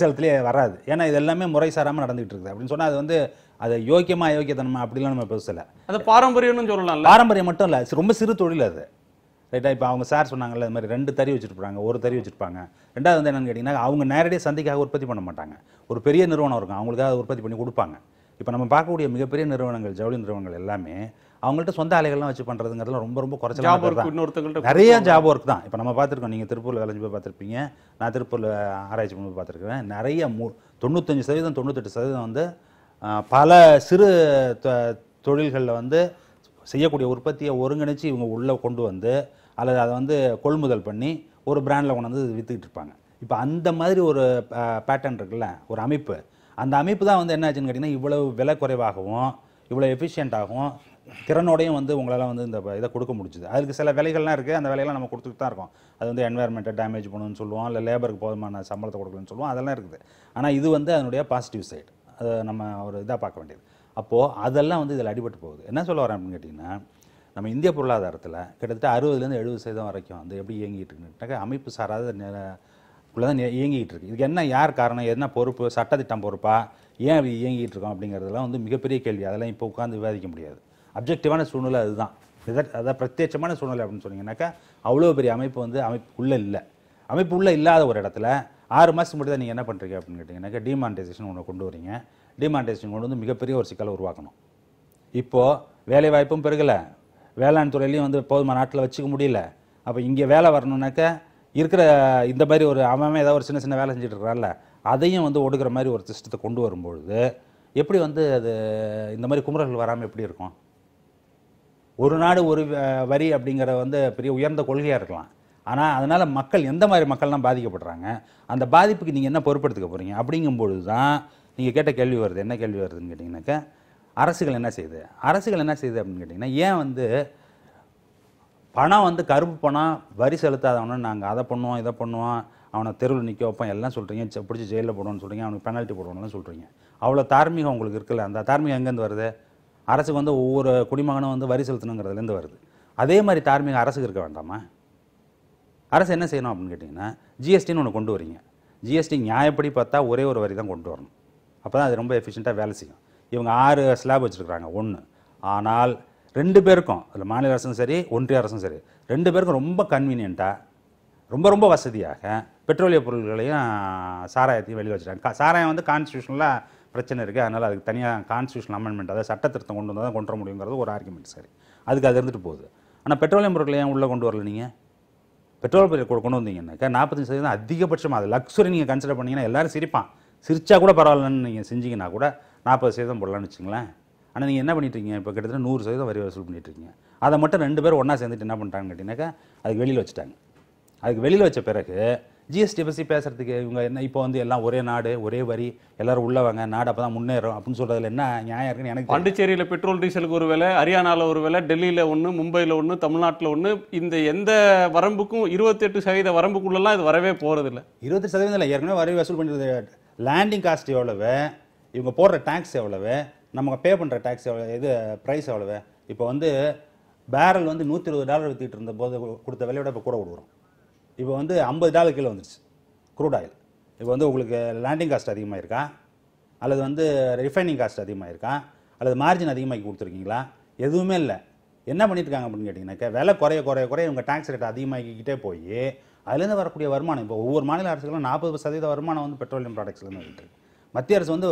Speaker 5: செலுத்திலே வராது. ஏன்னா இது எல்லாமே முறை சாராமல் நடந்துகிட்டு இருக்குது அப்படின்னு சொன்னால் அது யோக்கியமாக அயோக்கியத்தனமா அப்படிலாம் நம்ம பேசலை.
Speaker 1: அது பாரம்பரியம்னு சொல்லலாம்.
Speaker 5: பாரம்பரியம் மட்டும் இல்லை, ரொம்ப சிறு தொழில். அது ரைட்டா? இப்போ அவங்க சார் சொன்னாங்கல்ல, இது மாதிரி 2 தறி வச்சுருப்பாங்க, 1 தறி வச்சுருப்பாங்க. ரெண்டாவது வந்து என்னென்னு கேட்டிங்கன்னா, அவங்க நேரடியாக சந்தைக்காக உற்பத்தி பண்ண மாட்டாங்க. ஒரு பெரிய நிறுவனம் இருக்கும், அவங்களுக்காக உற்பத்தி பண்ணி கொடுப்பாங்க. இப்போ நம்ம பார்க்கக்கூடிய மிகப்பெரிய நிறுவனங்கள், ஜவுளி நிறுவனங்கள் எல்லாமே அவங்கள்ட்ட சொந்த ஆலைகள்லாம் வச்சு பண்ணுறதுங்கிறதுல ரொம்ப ரொம்ப குறைச்சலாக நிறைய ஜாப் ஒர்க் தான். இப்போ நம்ம பார்த்துருக்கோம், நீங்கள் திருப்பூரில் வேலை போய் பார்த்துருப்பீங்க, நான் திருப்பூரில் ஆராய்ச்சி பண்ணி பார்த்துருக்கேன். நிறைய 95% 98% வந்து பல சிறு தொழில்களில் வந்து செய்யக்கூடிய உற்பத்தியை ஒருங்கிணைச்சு இவங்க உள்ளே கொண்டு வந்து அல்லது அதை வந்து கொள்முதல் பண்ணி ஒரு பிராண்டில் கொண்டு வந்து விற்றுக்கிட்டு இருப்பாங்க. இப்போ அந்த மாதிரி ஒரு பேட்டர்ன் இருக்குல்ல, ஒரு அமைப்பு, அந்த அமைப்பு தான் வந்து என்ன ஆச்சுன்னு கேட்டிங்கன்னா, இவ்வளவு விலை குறைவாகவும் இவ்வளோ எஃபிஷியண்ட்டாகவும் திறனோடையும் வந்து உங்களால் வந்து இந்த இதை கொடுக்க முடிச்சுது. அதுக்கு சில விலைகள்லாம் இருக்குது, அந்த விலையெல்லாம் நம்ம கொடுத்துட்டு தான் இருக்கோம். அது வந்து என்வாயர்மெண்ட்டை டேமேஜ் பண்ணணும்னு சொல்லுவோம், இல்லை லேபருக்கு போதுமான சம்பளத்தை கொடுக்கணும்னு சொல்லுவோம், அதெல்லாம் இருக்குது. ஆனால் இது வந்து அதனுடைய பாசிட்டிவ் சைடு, அதை நம்ம ஒரு இதாக பார்க்க வேண்டியது. அப்போது அதெல்லாம் வந்து இதில் அடிபட்டு போகுது. என்ன சொல்ல வரேன் அப்படின்னு கேட்டிங்கன்னா, நம்ம இந்திய பொருளாதாரத்தில் கிட்டத்தட்ட 60% 70% வரைக்கும் வந்து எப்படி இயங்கிட்டு இருக்குன்னாக்கா அமைப்பு சாராத உள்ளே தான் இயங்கிட்டு இருக்குது. இதுக்கு என்ன யார் காரணம், என்ன பொறுப்பு, சட்டத்திட்டம் பொறுப்பா, ஏன் அப்படி இயங்கிட்டு இருக்கோம் அப்படிங்கிறதுலாம் வந்து மிகப்பெரிய கேள்வி. அதெல்லாம் இப்போ உட்காந்து விவாதிக்க முடியாது. அப்ஜெக்டிவான சூழ்நிலை அதுதான். அதாவது பிரத்யட்சமான சூழ்நிலை அப்படின்னு சொன்னீங்கன்னாக்கா அவ்வளோ பெரிய அமைப்பு வந்து அமைப்பு உள்ளே இல்லை. அமைப்பு உள்ளே இல்லாத ஒரு இடத்துல 6 மாதத்துக்கு மட்டும் தான் நீங்கள் என்ன பண்ணுறீங்க அப்படின்னு கேட்டிங்கன்னாக்கா டிமானிட்டைசேஷன் ஒன்று கொண்டு வரீங்க. டிமானிட்டைசேஷன் கொண்டு வந்து மிகப்பெரிய ஒரு சிக்கலை உருவாக்கணும். இப்போது வேலை வாய்ப்பும் பெருகலை, வேளாண் துறையிலையும் வந்து போதுமான நாட்டில் வச்சுக்க முடியல. அப்போ இங்கே வேலை வரணுன்னாக்கா இருக்கிற இந்த மாதிரி ஒரு அவன் ஏதாவது ஒரு சின்ன சின்ன வேலை செஞ்சுட்டு இருக்கிறான்ல, அதையும் வந்து ஒடுக்கிற மாதிரி ஒரு சிஸ்டத்தை கொண்டு வரும்பொழுது எப்படி வந்து அது இந்த மாதிரி குமுறல்கள் வராமல் எப்படி இருக்கும்? ஒரு நாடு ஒரு வரி அப்படிங்கிற வந்து பெரிய உயர்ந்த கொள்கையாக இருக்கலாம். ஆனால் அதனால் மக்கள் எந்த மாதிரி மக்கள்லாம் பாதிக்கப்படுறாங்க, அந்த பாதிப்புக்கு நீங்கள் என்ன பொறுப்பெடுத்துக்க போகிறீங்க அப்படிங்கும்பொழுது தான் நீங்கள் கேட்ட கேள்வி வருது. என்ன கேள்வி வருதுன்னு கேட்டிங்கனாக்கா, அரசுகள் என்ன செய்யுது அப்படின்னு கேட்டிங்கன்னா, ஏன் வந்து பணம் வந்து கருப்பு பணம் வரி செலுத்தாதவனு நாங்கள் அதை பண்ணுவோம் இதை பண்ணுவோம், அவனை தெருவில் நிற்க வைப்போம் எல்லாம் சொல்கிறீங்க, பிடிச்சி ஜெயிலில் போடுவோன்னு சொல்கிறீங்க, அவனுக்கு பெனால்ட்டி போடுவோம்லாம் சொல்கிறீங்க. அவ்வளோ தார்மீகம் உங்களுக்கு இருக்குல்ல, அந்த தார்மீகம் எங்கேருந்து வருது? அரசுக்கு வந்து ஒவ்வொரு குடிமகனும் வந்து வரி செலுத்தணுங்கிறதுலேருந்து வருது. அதே மாதிரி தார்மீகம் அரசுக்கு இருக்க வேண்டாமா? அரசு என்ன செய்யணும் அப்படின்னு கேட்டிங்கன்னா, ஜிஎஸ்டின்னு ஒன்று கொண்டு வரீங்க. ஜிஎஸ்டி நியாயப்படி பார்த்தா ஒரே ஒரு வரி தான் கொண்டு வரணும். அப்போ தான் அது ரொம்ப எஃபிஷியண்ட்டாக வேலை செய்யும். இவங்க 6 ஸ்லாப் வச்சுருக்காங்க 1. ஆனால் 2 பேருக்கும், அதில் மாநில அரசும் சரி ஒன்றிய அரசும் சரி, 2 பேருக்கும் ரொம்ப கன்வீனியண்ட்டாக ரொம்ப வசதியாக பெட்ரோலிய பொருட்களையும் சாராயத்தையும் வெளியே வச்சுட்டாங்க. சாராயம் வந்து கான்ஸ்டியூஷனில் பிரச்சனை இருக்குது, அதனால் அதுக்கு தனியாக கான்ஸ்டியூஷன் அமெண்ட்மெண்ட், அதாவது சட்டத்திருத்தம் கொண்டு வந்தால் தான் கொண்டு வர முடியுங்கிறது ஒரு ஆர்குமெண்ட். சரி, அதுக்கு அது இருந்துட்டு போகுது. ஆனால் பெட்ரோலியம் பொருட்களை ஏன் உள்ளே கொண்டு வரல? நீங்கள் பெட்ரோல் பொருட்கள் கொண்டு வந்தீங்கன்னாக்கா 45% அதிகபட்சமாக, அது லக்ஸுரி நீங்கள் கன்சிடர் பண்ணிங்கன்னா எல்லோரும் சிரிப்பான், சிரிச்சா கூட பரவாயில்லன்னு நீங்கள் செஞ்சீங்கன்னா கூட 40% போடலான்னு வச்சுங்களேன். ஆனால் நீங்கள் என்ன பண்ணிட்டுருக்கீங்க, இப்போ கிட்டத்தட்ட 100% வரி வசூல் பண்ணிட்டுருக்கீங்க. அதை மட்டும் 2 பேர் ஒன்றா சேர்ந்துட்டு என்ன பண்ணிட்டாங்கன்னு கேட்டிங்கனாக்கா அதுக்கு வெளியில் வச்சுட்டாங்க. அதுக்கு வெளியில் வச்ச பிறகு ஜிஎஸ்டி பற்றி பேசுகிறதுக்கு இவங்க என்ன இப்போ வந்து எல்லாம் ஒரே நாடு ஒரே வரி, எல்லோரும் உள்ளவங்க, நாடு அப்போ தான் முன்னேறும் அப்படின்னு சொல்கிறதுல என்ன நியாயம் இருக்குன்னு எனக்கு.
Speaker 1: பாண்டிச்சேரியில் பெட்ரோல் டீசலுக்கு ஒரு விலை, ஹரியானாவில் ஒரு விலை, டெல்லியில் ஒன்று, மும்பையில் ஒன்று, தமிழ்நாட்டில் ஒன்று, இந்த எந்த வரம்புக்கும் 28% வரம்புக்குள்ளெல்லாம் இது வரவே போகிறதில்ல.
Speaker 5: 28% இல்லை, ஏற்கனவே வரி வசூல் பண்ணுறது. லேண்டிங் காஸ்ட் எவ்வளவு, இவங்க போடுற டேக்ஸ் எவ்வளவு, நம்ம பே பண்ணுற டேக்ஸ் எவ்வளோ, இது ப்ரைஸ் எவ்வளவு. இப்போ வந்து பேரல் வந்து $120 விற்றுட்டு இருந்த போது கொடுத்த விலையோட இப்போ கூட கொடுக்குறோம். இப்போ வந்து $50 கீழே வந்துருச்சு க்ரூட் ஆயில். இப்போ வந்து உங்களுக்கு லேண்டிங் காஸ்ட் அதிகமாக இருக்கா, அல்லது வந்து ரிஃபைனிங் காஸ்ட் அதிகமாக இருக்கா, அல்லது மார்ஜின் அதிகமாகி கொடுத்துருக்கீங்களா? எதுவுமே இல்லை. என்ன பண்ணியிருக்காங்க அப்படின்னு கேட்டிங்கனாக்கா, விலை குறைய இவங்க டேக்ஸ் ரேட் அதிகமாகிக்கிட்டே போய் அதுலேருந்து வரக்கூடிய வருமானம், இப்போ ஒவ்வொரு மாநில அரசுகளும் 40% வருமானம் வந்து பெட்ரோலியம் ப்ராடக்ட்ஸ்லேருந்து வந்துட்டு இருக்கு. மத்திய அரசு வந்து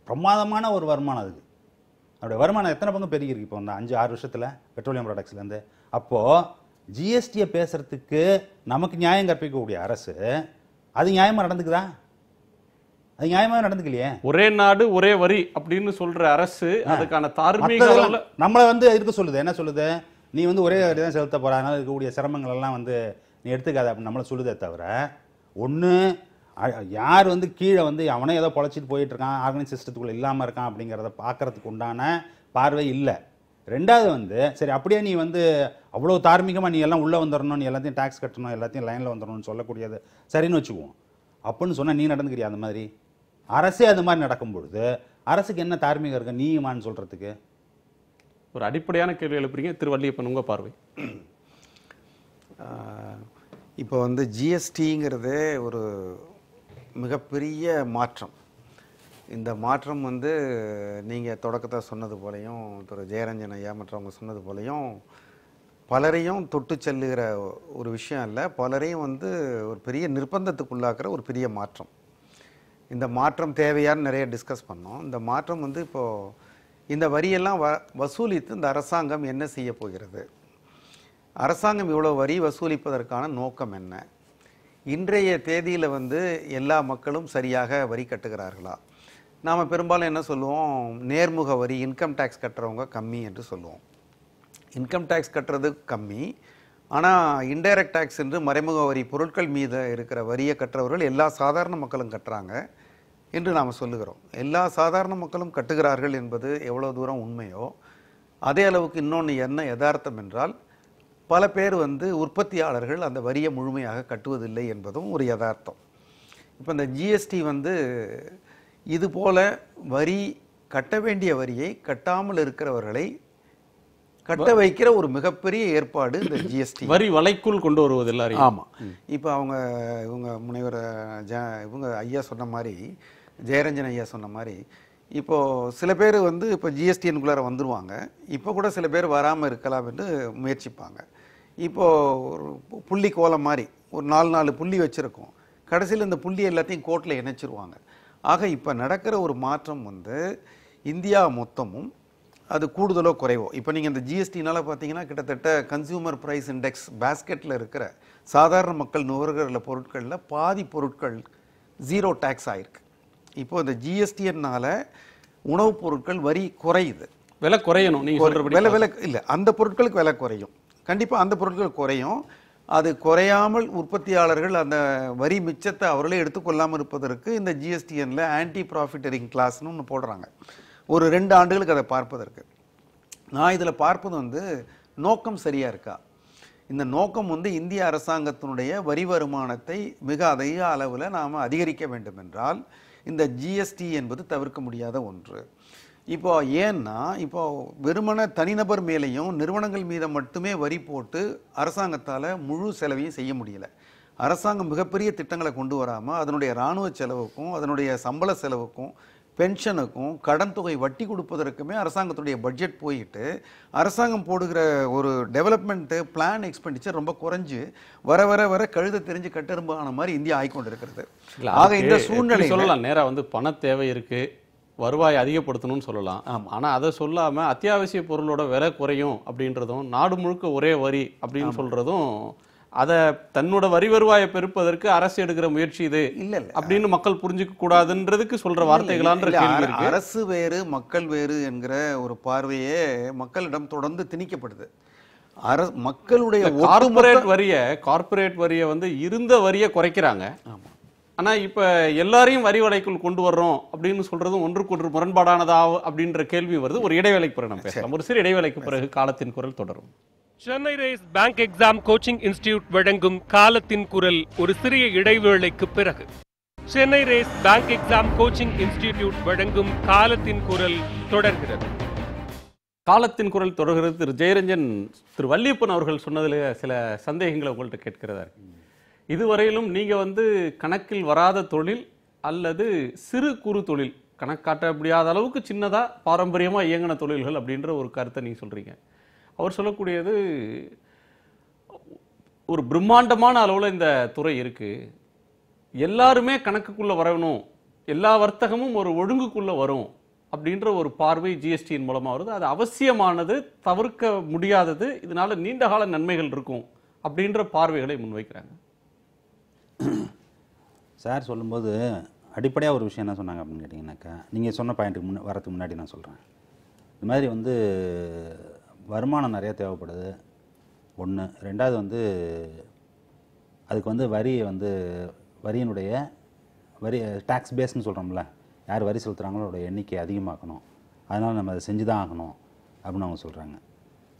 Speaker 5: பிரமாதமான ஒரு வருமானம் அதுக்கு. அதோடைய வருமானம் எத்தனை பங்கு பெருகிருக்கு இப்போ வந்து 5-6 வருஷத்தில் பெட்ரோலியம் ப்ராடக்ட்ஸ்லேருந்து. அப்போது ஜிஎஸ்டியை பேசுகிறதுக்கு நமக்கு நியாயம் கற்பிக்கக்கூடிய அரசு அது நியாயமாக நடந்துக்குதா? அது நியாயமாக நடந்துக்கலையே.
Speaker 1: ஒரே நாடு ஒரே வரி அப்படின்னு சொல்கிற அரசு அதுக்கான தார்மீக
Speaker 5: நம்மளை வந்து இருக்க சொல்லுது. என்ன சொல்லுது, நீ வந்து ஒரே வரி தான் செலுத்த போகிற, அதனால் இருக்கக்கூடிய சிரமங்கள் எல்லாம் வந்து நீ எடுத்துக்காத அப்படின்னு நம்மளை சொல்லுதே தவிர, ஒன்று யார் வந்து கீழே வந்து அவனே ஏதோ பொழைச்சிட்டு போயிட்டுருக்கான், ஆர்கனைஸ் சிஸ்டத்துக்குள்ளே இல்லாமல் இருக்கான் அப்படிங்கிறத பார்க்குறதுக்கு உண்டான பார்வை இல்லை. ரெண்டாவது வந்து சரி அப்படியே நீ வந்து அவ்வளோ தார்மீகமாக நீ எல்லாம் உள்ளே வந்துடணும், நீ எல்லாத்தையும் டேக்ஸ் கட்டணும், எல்லாத்தையும் லைனில் வந்துடணும்னு சொல்லக்கூடியது சரின்னு வச்சுக்குவோம். அப்படின்னு சொன்னால் நீ நடந்துக்கிறியா அந்த மாதிரி? அரசே அது மாதிரி நடக்கும் பொழுது அரசுக்கு என்ன தார்மீகம் இருக்கு நீயுமான்னு சொல்கிறதுக்கு?
Speaker 1: ஒரு அடிப்படையான கேள்வி எழுப்புறீங்க திரு வள்ளியப்பன், உங்கள் பார்வை.
Speaker 6: இப்போ வந்து ஜிஎஸ்டிங்கிறது ஒரு மிகப்பெரிய மாற்றம். இந்த மாற்றம் வந்து நீங்கள் தொடக்கத்தை சொன்னது போலையும், திரு ஜெயரஞ்சன் ஐயா மற்றவங்க சொன்னது போலையும் பலரையும் தொட்டு செல்லுகிற ஒரு விஷயம் இல்லை, பலரையும் வந்து ஒரு பெரிய நிர்பந்தத்துக்குள்ளாக்குற ஒரு பெரிய மாற்றம். இந்த மாற்றம் தேவையான்னு நிறைய டிஸ்கஸ் பண்ணோம். இந்த மாற்றம் வந்து இப்போது இந்த வரியெல்லாம் வசூலித்து இந்த அரசாங்கம் என்ன செய்ய போகிறது, அரசாங்கம் இவ்வளோ வரி வசூலிப்பதற்கான நோக்கம் என்ன, இன்றைய தேதியில் வந்து எல்லா மக்களும் சரியாக வரி கட்டுகிறார்களா? நாம் பெரும்பாலும் என்ன சொல்லுவோம், நேர்முக வரி இன்கம் டேக்ஸ் கட்டுறவங்க கம்மி என்று சொல்லுவோம். இன்கம் டேக்ஸ் கட்டுறது கம்மி, ஆனால் இன்டைரக்ட் டேக்ஸ் என்று மறைமுக வரி பொருட்கள் மீது இருக்கிற வரியை கட்டுறவர்கள் எல்லா சாதாரண மக்களும் கட்டுறாங்க என்று நாம் சொல்லுகிறோம். எல்லா சாதாரண மக்களும் கட்டுகிறார்கள் என்பது எவ்வளோ தூரம் உண்மையோ அதே அளவுக்கு இன்னொன்று என்ன யதார்த்தம் என்றால், பல பேர் வந்து உற்பத்தியாளர்கள் அந்த வரியை முழுமையாக கட்டுவதில்லை என்பதும் ஒரு யதார்த்தம். இப்போ இந்த ஜிஎஸ்டி வந்து இது போல வரி கட்ட வேண்டிய வரியை கட்டாமல் இருக்கிறவர்களை கட்ட வைக்கிற ஒரு மிகப்பெரிய ஏற்பாடு இந்த ஜிஎஸ்டி.
Speaker 1: வரி வலைக்குள் கொண்டு வருவது எல்லாரும்.
Speaker 6: ஆமாம். இப்போ இவங்க முனைவர் இவங்க ஐயா சொன்ன மாதிரி, ஜெயரஞ்சன் ஐயா சொன்ன மாதிரி, இப்போது சில பேர் வந்து இப்போ ஜிஎஸ்டினுக்குள்ளார வந்துடுவாங்க, இப்போ கூட சில பேர் வராமல் இருக்கலாம் என்று முயற்சிப்பாங்க. இப்போது ஒரு புள்ளி கோலம் மாதிரி ஒரு 4 புள்ளி வச்சுருக்கோம், கடைசியில் இந்த புள்ளி எல்லாத்தையும் கோர்ட்டில் இணைச்சிருவாங்க. ஆக இப்போ நடக்கிற ஒரு மாற்றம் வந்து இந்தியா மொத்தமும் அது கூடுதலோ குறைவோ, இப்போ நீங்கள் இந்த ஜிஎஸ்டினால் பார்த்தீங்கன்னா கிட்டத்தட்ட கன்சியூமர் ப்ரைஸ் இண்டெக்ஸ் பேஸ்கெட்டில் இருக்கிற சாதாரண மக்கள் நுகர்கிற பொருட்களில் பாதி பொருட்கள் 0 டேக்ஸ் ஆயிருக்கு. இப்போ இந்த ஜிஎஸ்டினால உணவுப் பொருட்கள் வரி குறையுது,
Speaker 1: விலை குறையணும். நீங்கள்
Speaker 6: விலை இல்லை, அந்த பொருட்களுக்கு விலை குறையும், கண்டிப்பாக அந்த பொருட்கள் குறையும். அது குறையாமல் உற்பத்தியாளர்கள் அந்த வரி மிச்சத்தை அவர்களே எடுத்துக்கொள்ளாமல் இருப்பதற்கு இந்த ஜிஎஸ்டிஎனில் ஆன்டி ப்ராஃபிட்டரிங் கிளாஸ்னு ஒன்று போடுறாங்க, ஒரு 2 ஆண்டுகளுக்கு அதை பார்ப்பதற்கு. நான் இதில் பார்ப்பது வந்து நோக்கம் சரியாக இருக்கா, இந்த நோக்கம் வந்து இந்திய அரசாங்கத்தினுடைய வரி வருமானத்தை மிக அதிக அளவில் நாம் அதிகரிக்க வேண்டும் என்றால் இந்த ஜிஎஸ்டி என்பது தவிர்க்க முடியாத ஒன்று. இப்போ ஏன்னா இப்போ வெறுமன தனிநபர் மேலேயும் நிறுவனங்கள் மீது மட்டுமே வரி போட்டு அரசாங்கத்தால் முழு செலவையும் செய்ய முடியல. அரசாங்கம் மிகப்பெரிய திட்டங்களை கொண்டு வராமல் அதனுடைய இராணுவ செலவுக்கும் அதனுடைய சம்பள செலவுக்கும் பென்ஷனுக்கும் கடன் தொகை வட்டி கொடுப்பதற்குமே அரசாங்கத்துடைய பட்ஜெட் போயிட்டு அரசாங்கம் போடுகிற ஒரு டெவலப்மெண்ட்டு பிளான் எக்ஸ்பெண்டிச்சர் ரொம்ப குறைஞ்சு வர வர வர கழுத தெரிஞ்சு கட்டெரும்பு ஆன மாதிரி இந்தியா ஆகிக்கொண்டிருக்கிறது. ஆக இந்த சூழ்நிலை
Speaker 1: சொல்லலாம், நேராக வந்து பண தேவை இருக்கு, வருவாய் அதிகப்படுத்தணும்னு சொல்லலாம். ஆனால் அதை சொல்லாமல் அத்தியாவசிய பொருளோட விலை குறையும் அப்படின்றதும் நாடு முழுக்க ஒரே வரி அப்படின்னு சொல்றதும் அதை தன்னோட வரி வருவாயை பெருப்பதற்கு அரசு எடுக்கிற முயற்சி இது இல்லை அப்படின்னு மக்கள் புரிஞ்சுக்க கூடாதுன்றதுக்கு சொல்ற வார்த்தைகளான்ற கேள்வி இருக்கு.
Speaker 6: அரசு வேறு மக்கள் வேறு என்கிற ஒரு பார்வையே மக்களிடம் தொடர்ந்து திணிக்கப்படுது. மக்களுடைய
Speaker 1: கார்ப்பரேட் வரியை வந்து இருந்த வரியை குறைக்கிறாங்க. ஆனா இப்ப எல்லாரையும் வரி வலைக்குள் கொண்டு வர்றோம் அப்படின்னு சொல்றதும் ஒன்றுக்கொன்று முரண்பாடானதா அப்படின்ற கேள்வி வருது. ஒரு இடைவேளைக்கு பிறகு நம்ம பேசலாம். ஒரு சிறு இடைவேளைக்கு பிறகு காலத்தின் குரல் தொடரும்.
Speaker 7: Chennai race bank exam coaching institute வழங்கும் காலத்தின் குரல் ஒரு சிறிய இடைவேளைக்கு பிறகு. Chennai race bank exam coaching institute வழங்கும் காலத்தின் குரல் தொடர்கிறது.
Speaker 1: காலத்தின் குரல் தொடர்கிறது. திரு ஜெயரஞ்சன், திரு வள்ளியப்பன் அவர்கள் சொன்னதில் சில சந்தேகங்களை உங்கள்கிட்ட கேட்கிறதா இருக்கு. இதுவரையிலும் நீங்க வந்து கணக்கில் வராத தொழில் அல்லது சிறு குறு தொழில், கணக்காட்ட முடியாத அளவுக்கு சின்னதா பாரம்பரியமா இயங்கின தொழில்கள் அப்படின்ற ஒரு கருத்தை நீங்க சொல்றீங்க. அவர் சொல்லக்கூடியது ஒரு பிரம்மாண்டமான அளவில் இந்த துறை இருக்கு, எல்லாருமே கணக்குக்குள்ள வரணும், எல்லா வர்த்தகமும் ஒரு ஒழுங்குக்குள்ள வரும் அப்படின்ற ஒரு பார்வை ஜிஎஸ்டியின் மூலமா வருது. அது அவசியமானது, தவிர்க்க முடியாதது, இதனால நீண்டகால நன்மைகள் இருக்கும் அப்படின்ற பார்வைகளை முன்வைக்கிறாங்க.
Speaker 5: சார் சொல்லும்போது அடிப்படையாக ஒரு விஷயம் என்ன சொன்னாங்க அப்படின்னு கேட்டிங்கனாக்கா, நீங்கள் சொன்ன பாயிண்ட்டுக்கு வரதுக்கு முன்னாடி நான் சொல்கிறேன். இந்த மாதிரி வந்து வருமானம் நிறையா தேவைப்படுது ஒன்று. ரெண்டாவது வந்து அதுக்கு வந்து வரியினுடைய டேக்ஸ் பேஸ்ன்னு சொல்கிறோம்ல, யார் வரி செலுத்துகிறாங்களோட எண்ணிக்கை அதிகமாக்கணும், அதனால் நம்ம அதை செஞ்சு தான் ஆகணும் அப்படின்னு அவங்க சொல்கிறாங்க.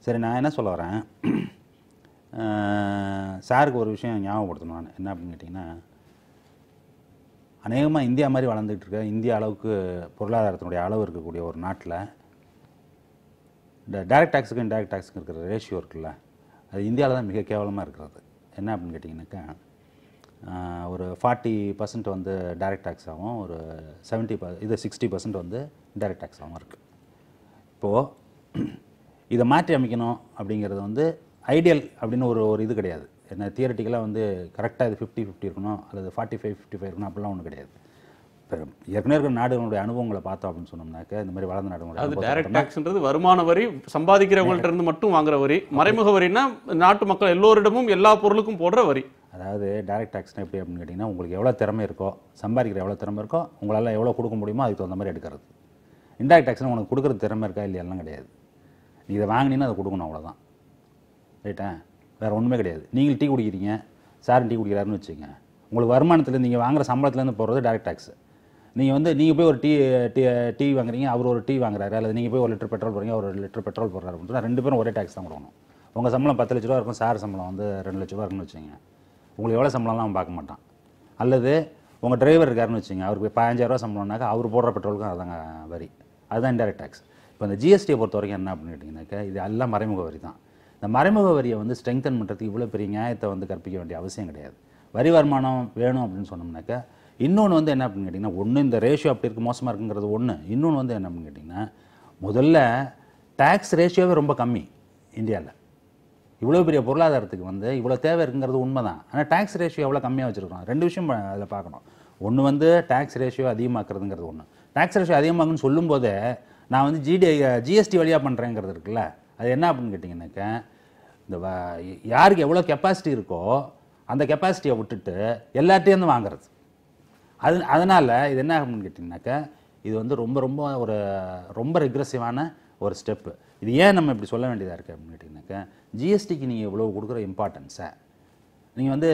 Speaker 5: சரி, நான் என்ன சொல்ல வரேன், சாருக்கு ஒரு விஷயம் ஞாபகப்படுத்தணும். நான் என்ன அப்படின்னு கேட்டிங்கன்னா, அநேகமாக இந்தியா மாதிரி வளர்ந்துட்டு இருக்க, இந்திய அளவுக்கு பொருளாதாரத்தினுடைய அளவு இருக்கக்கூடிய ஒரு நாட்டில் இந்த டைரக்ட் டேக்ஸுக்கு இன்டைரக்ட் டேக்ஸுக்கு இருக்கிற ரேஷியோ இருக்குல்ல, அது இந்தியாவில் தான் மிக கேவலமாக இருக்கிறது. என்ன அப்படின்னு கேட்டிங்கனாக்கா, ஒரு 40% வந்து டைரக்ட் டேக்ஸ் ஆகும், ஒரு 60% வந்து இன்டைரக்ட் டேக்ஸ் ஆகும் இருக்குது. இப்போது இதை மாற்றி அமைக்கணும் அப்படிங்கிறது வந்து ஐடியல் அப்படின்னு ஒரு இது கிடையாது. என்ன தியரட்டிக்கலாக வந்து கரெக்டாக இது 50-50 இருக்கணும் அல்லது 45-55 இருக்கணும் அப்படிலாம் ஒன்றும் கிடையாது. இப்போ ஏற்கனவே இருக்கிற நாடுகளுடைய அனுபவங்களை பார்த்தோம் அப்படின்னு சொன்னோம்னாக்க இந்த மாதிரி வளர்ந்த நாடுகளுடைய
Speaker 1: அது டைரக்ட் டாக்ஸ்ன்றது வருமான வரி, சம்பாதிக்கிறவங்கள்ட்ட இருந்து மட்டும் வாங்குற வரி. மறைமுக வரினா நாட்டு மக்கள் எல்லோரிடமும் எல்லா பொருளுக்கும் போடுற வரி.
Speaker 5: அதாவது டைரக்ட் டாக்ஸ்னா எப்படி அப்படின்னு கேட்டிங்கன்னா, உங்களுக்கு எவ்வளோ திறமை இருக்கோ, சம்பாதிக்கிற எவ்வளோ திறமை இருக்கோ, உங்களால் எவ்வளோ கொடுக்க முடியுமோ அதுக்கு தகுந்த மாதிரி எடுக்கிறது. இன்டைரக்ட் டாக்ஸ்னால் உனக்கு கொடுக்குறது திறமை இருக்கா இல்லையெல்லாம் கிடையாது. நீ இதை வாங்கினீங்கன்னா அதை கொடுக்கணும், அவ்வளோதான். ரைட்டா? வேறு ஒன்றுமே கிடையாது. நீங்கள் டீ குடிக்கிறீங்க, சார் டீ குடிக்கிறாருன்னு வச்சுக்கோங்க, உங்களுக்கு வருமானத்தில் நீங்கள் வாங்குற சம்பளத்துலேருந்து போடுறது டைரக்ட் டாக்ஸ். நீங்கள் போய் ஒரு டீ வாங்குறீங்க, அவர் ஒரு டீ வாங்குறாரு, அல்லது நீங்கள் போய் 1 லிட்டர் பெட்ரோல் போடுறீங்க, ஒரு லிட்டர் பெட்ரோல் போடுறாரு அப்படின்னா 2 பேரும் ஒரே டாக்ஸ் தான் கொடுக்கணும். உங்கள் சம்பளம் 10 லட்ச ரூபா இருக்கும், சார் சம்பளம் வந்து 2 லட்ச ரூபா இருக்குன்னு வச்சுங்க, உங்களுக்கு எவ்வளோ சம்பளம்லாம் அவன் பார்க்க மாட்டான். அல்லது உங்கள் டிரைவர் இருக்காருன்னு வச்சுங்க, அவருக்கு 15,000 ரூபா சம்பளம்னாக்கா அவர் போடுற பெட்ரோலுக்கும் அதுதாங்க வரி. அதுதான் இன்டைரக்ட் டாக்ஸ். இப்போ இந்த ஜிஎஸ்டியை பொறுத்த வரைக்கும் என்ன அப்படின்னு கேட்டிங்கனாக்கா, இது எல்லாம் மறைமுக வரி தான். இந்த மறைமுக வரியை வந்து ஸ்ட்ரெங்தன் பண்ணுறதுக்கு இவ்வளோ பெரிய நியாயத்தை வந்து கற்பிக்க வேண்டிய அவசியம் கிடையாது. வரி வருமானம் வேணும் அப்படின்னு சொன்னோம்னாக்கா, இன்னொன்று வந்து என்ன அப்படின்னு கேட்டிங்கன்னா, ஒன்று இந்த ரேஷியோ அப்படி இருக்குது மோசமாக இருக்குங்கிறது ஒன்று. இன்னொன்று வந்து என்ன அப்படின்னு கேட்டிங்கன்னா, முதல்ல டேக்ஸ் ரேஷியோவே ரொம்ப கம்மி இந்தியாவில். இவ்வளோ பெரிய பொருளாதாரத்துக்கு வந்து இவ்வளோ தேவை இருக்குங்கிறது உண்மை தான். ஆனால் டேக்ஸ் ரேஷியோ எவ்வளோ கம்மியாக வச்சுருக்கோம், 2 விஷயம் அதில் பார்க்கணும். ஒன்று வந்து டேக்ஸ் ரேஷியோ அதிகமாக்குறதுங்கிறது ஒன்று. டேக்ஸ் ரேஷியோ அதிகமாகுன்னு சொல்லும்போதே நான் வந்து ஜிஎஸ்டி வழியாக பண்ணுறேங்கிறது இருக்குல்ல, அது என்ன அப்படின்னு கேட்டிங்கன்னாக்கா, இந்த யாருக்கு எவ்வளோ கெப்பாசிட்டி இருக்கோ அந்த கெப்பாசிட்டியை விட்டுட்டு எல்லாத்தையும் வாங்குறது. அதனால் இது என்ன அப்படின்னு கேட்டிங்கனாக்கா, இது வந்து ரொம்ப ரெக்ரெசிவான ஒரு ஸ்டெப்பு. இது ஏன் நம்ம இப்படி சொல்ல வேண்டியதாக இருக்குது அப்படின்னு கேட்டிங்கனாக்கா, ஜிஎஸ்டிக்கு நீங்கள் இவ்வளோ கொடுக்குற இம்பார்ட்டன்ஸை நீங்கள் வந்து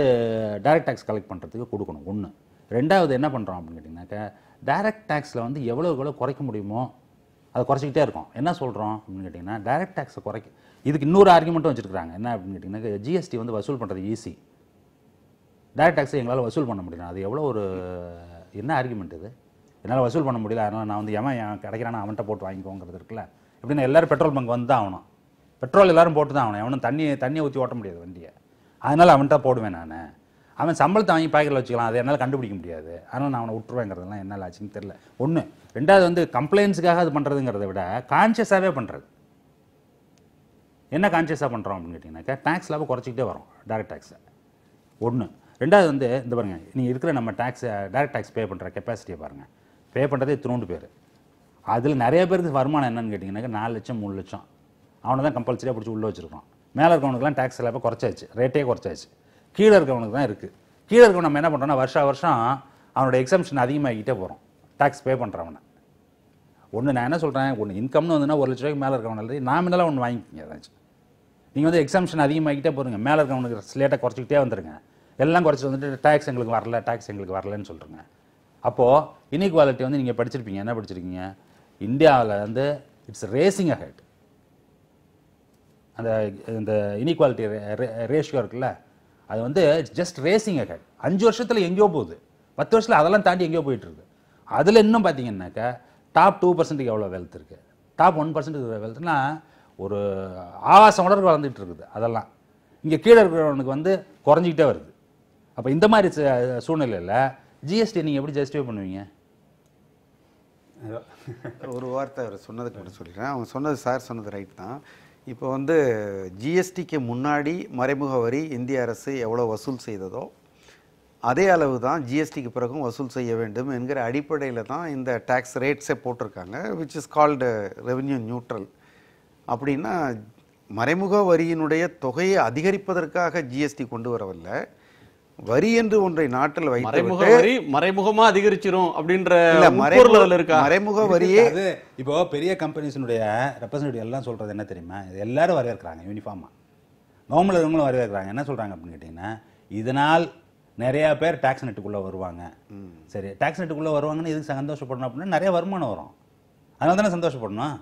Speaker 5: டைரக்ட் டேக்ஸ் கலெக்ட் பண்ணுறதுக்கு கொடுக்கணும். ஒன்று. ரெண்டாவது என்ன பண்ணுறோம் அப்படின்னு கேட்டிங்கனாக்கா, டைரக்ட் டேக்ஸில் வந்து எவ்வளோ குறைக்க முடியுமோ அதை குறைச்சிக்கிட்டே இருக்கோம். என்ன சொல்கிறோம் அப்படின்னு கேட்டிங்கன்னா, டைரக்ட் டேக்ஸை இதுக்கு இன்னொரு ஆர்குமெண்ட்டும் வச்சுருக்காங்க. என்ன அப்படின்னு கேட்டிங்கனாக்கா, ஜிஎஸ்டி வந்து வசூல் பண்ணுறது ஈஸி, டைரக்ட் டேக்ஸை எங்களால் வசூல் பண்ண முடியல. அது எவ்வளோ என்ன ஆர்குமெண்ட் இது? என்னால் வசூல் பண்ண முடியல, அதனால் நான் வந்து எவன் கிடைக்கிறான் அவன்கிட்ட போட்டு வாங்கிக்கோங்கிறது இருக்குல்ல. எப்படின்னா எல்லோரும் பெட்ரோல் பங்க் வந்து தான் ஆகணும், பெட்ரோல் எல்லோரும் போட்டு தான் ஆகணும், எவனும் தண்ணியை ஊற்றி ஓட்ட முடியாது வண்டியை, அதனால் அவன்கிட்ட போடுவேன் நான். அவன் சம்பளத்தை வாங்கி பாக்கெட்டில் வச்சுக்கலாம், அதை என்னால் கண்டுபிடிக்க முடியாது, அதனால் நான் அவனை விட்டுருவேங்கிறதுலாம் என்னால் ஆச்சுன்னு தெரில. ஒன்று. ரெண்டாவது வந்து கம்ப்ளைண்ட்ஸுக்காக அது பண்ணுறதுங்கிறத விட கான்ஷியஸாகவே பண்ணுறது. என்ன கான்ஷியஸாக பண்ணுறோம் அப்படின்னு கேட்டிங்கனாக்கா, டேக்ஸ் லாபம் குறைச்சிக்கிட்டே வரும் டைரக்ட் டேக்ஸை. ஒன்று. ரெண்டாவது வந்து இந்த பாருங்கள், நீங்கள் இருக்கிற நம்ம டைரக்ட் டேக்ஸ் பே பண்ணுற கெப்பாசிட்டியை பாருங்கள், பே பண்ணுறதே 3 பேர். அதில் நிறைய பேருக்கு வருமானம் என்னன்னு கேட்டிங்கனாக்கா 4 லட்சம் 3 லட்சம், அவனை தான் கம்பல்சரியாக பிடிச்சி உள்ளே வச்சுருக்கோம். மேலே இருக்கவனுக்குலாம் டேக்ஸ் லாபம் குறைச்சாச்சு, ரேட்டே குறைச்சாச்சு. கீழே இருக்கவனுக்கு தான் இருக்குது. கீழே இருக்கவன் நம்ம என்ன பண்ணுறோம்னா, வருஷம் அவனோட எக்ஸம்ஷன் அதிகமாகிக்கிட்டே போகிறோம் டேக்ஸ் பே பண்ணுறவனை. ஒன்று நான் என்ன சொல்கிறேன், ஒன்று இன்கம்னு வந்துன்னா 1 லட்ச ரூபாய்க்கு மேலே இருக்கவனால நாமினலாக ஒன்று வாங்கிக்கிங்க ஏதாச்சும். நீங்கள் வந்து எக்ஸம்ஷன் அதிகமாகிக்கிட்டே போகிறீங்க, மேலே இருக்கவனுக்கு ஸ்லேட்டை குறைச்சிக்கிட்டே வந்துடுங்க, எல்லாம் குறைச்சி வந்துட்டு டேக்ஸ் எங்களுக்கு வரலன்னு சொல்கிறேங்க. அப்போது இன்இக்வாலிட்டி வந்து நீங்கள் படிச்சிருப்பீங்க, என்ன படிச்சிருக்கீங்க, இந்தியாவில் வந்து இட்ஸ் ரேசிங் அஹெட். இந்த இன்இக்வாலிட்டி ரேஷியோ இருக்குல்ல, அது வந்து ஜஸ்ட் ரேசிங் அஹெட். 5 வருஷத்தில் எங்கேயோ போகுது, 10 வருஷத்தில் அதெல்லாம் தாண்டி எங்கேயோ போயிட்டுருக்கு. அதில் இன்னும் பார்த்தீங்கன்னாக்கா டாப் 2% எவ்வளோ வெல்த் இருக்குது, டாப் 1% வெல்த்னா ஒரு ஆவாசம் உணர்வு வளர்ந்துட்டு இருக்குது. அதெல்லாம் இங்கே கீழே இருக்கிறவனுக்கு வந்து குறைஞ்சிக்கிட்டே வருது. அப்போ இந்த மாதிரி சூழ்நிலையில் ஜிஎஸ்டி நீங்கள் எப்படி ஜஸ்டிஃபை பண்ணுவீங்க?
Speaker 6: ஒரு வார்த்தை அவர் சொன்னதுக்கு மட்டும் சொல்லிடுறேன். அவங்க சொன்னது, சார் சொன்னது ரைட் தான். இப்போ வந்து ஜிஎஸ்டிக்கு முன்னாடி மறைமுக வரி இந்திய அரசு எவ்வளோ வசூல் செய்ததோ அதே அளவு தான் ஜிஎஸ்டிக்கு பிறகும் வசூல் செய்ய வேண்டும் என்கிற அடிப்படையில் தான் இந்த டேக்ஸ் ரேட்ஸே போட்டிருக்காங்க, which is called revenue neutral. அப்படின்னா மறைமுக வரியினுடைய தொகையை அதிகரிப்பதற்காக ஜிஎஸ்டி கொண்டு வரவில்லை, வரி என்று ஒன்றை நாட்டில் வைத்து
Speaker 1: மறைமுகமா அதிகரிச்சிரும் அப்படின்ற
Speaker 6: மறைமுக வரியே.
Speaker 5: இப்போ பெரிய கம்பெனிஸினுடைய ரெப்ரசன்டேட்டிவ் எல்லாம் சொல்றது என்ன தெரியுமா, இது எல்லாரும் வரவேற்கிறாங்க, யூனிஃபார்மா நார்மல் இருக்கவங்களும் வரவேற்கிறாங்க. என்ன சொல்றாங்க அப்படின்னு கேட்டீங்கன்னா, இதனால் நிறைய பேர் டாக்ஸ் நெட்டுக்குள்ள வருவாங்க. சரி, டாக்ஸ் நெட்டுக்குள்ள வருவாங்கன்னு எதுக்கு சந்தோஷப்படணும் அப்படின்னா, நிறைய வருமானம் வரும், அதனால தானே சந்தோஷப்படணும்.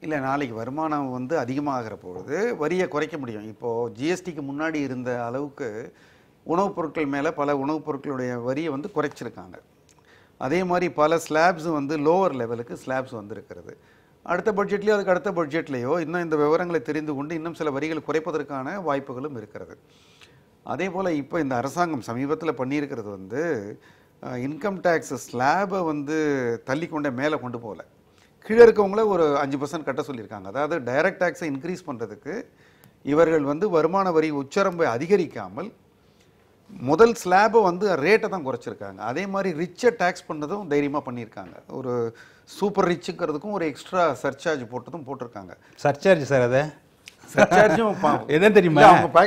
Speaker 6: இல்லை, நாளைக்கு வருமானம் வந்து அதிகமாகிற பொழுது வரியை குறைக்க முடியும். இப்போது ஜிஎஸ்டிக்கு முன்னாடி இருந்த அளவுக்கு உணவுப் பொருட்கள் மேலே பல உணவுப் பொருட்களுடைய வரியை வந்து குறைச்சிருக்காங்க. அதே மாதிரி பல ஸ்லாப்ஸ் வந்து லோவர் லெவலுக்கு ஸ்லாப்ஸ் வந்திருக்கிறது. அடுத்த பட்ஜெட்லேயோ அதுக்கு அடுத்த பட்ஜெட்லேயோ இன்னும் இந்த விவரங்களை தெரிந்து கொண்டு இன்னும் சில வரிகள் குறைப்பதற்கான வாய்ப்புகளும் இருக்கிறது. அதே போல் இப்போ இந்த அரசாங்கம் சமீபத்தில் பண்ணியிருக்கிறது வந்து இன்கம் டேக்ஸ் ஸ்லாபை வந்து தள்ளி கொண்டே மேலே கொண்டு போகல, கீழே இருக்கவங்கள ஒரு 5% கட்ட சொல்லியிருக்காங்க. அதாவது டைரக்ட் டேக்ஸை இன்க்ரீஸ் பண்ணுறதுக்கு இவர்கள் வந்து வருமான வரி உச்சரம்பை அதிகரிக்காமல் முதல் ஸ்லாபை வந்து ரேட்டை தான் குறைச்சிருக்காங்க. அதே மாதிரி ரிச்சை டேக்ஸ் பண்ணதும் தைரியமாக பண்ணியிருக்காங்க. ஒரு சூப்பர் ரிச்சுங்கிறதுக்கும் ஒரு எக்ஸ்ட்ரா சர்சார்ஜ் போட்டதும் போட்டிருக்காங்க.
Speaker 5: சர்சார்ஜ் சார் அதை
Speaker 6: சர்சார்ஜும்
Speaker 5: எதுன்னு தெரியுமா?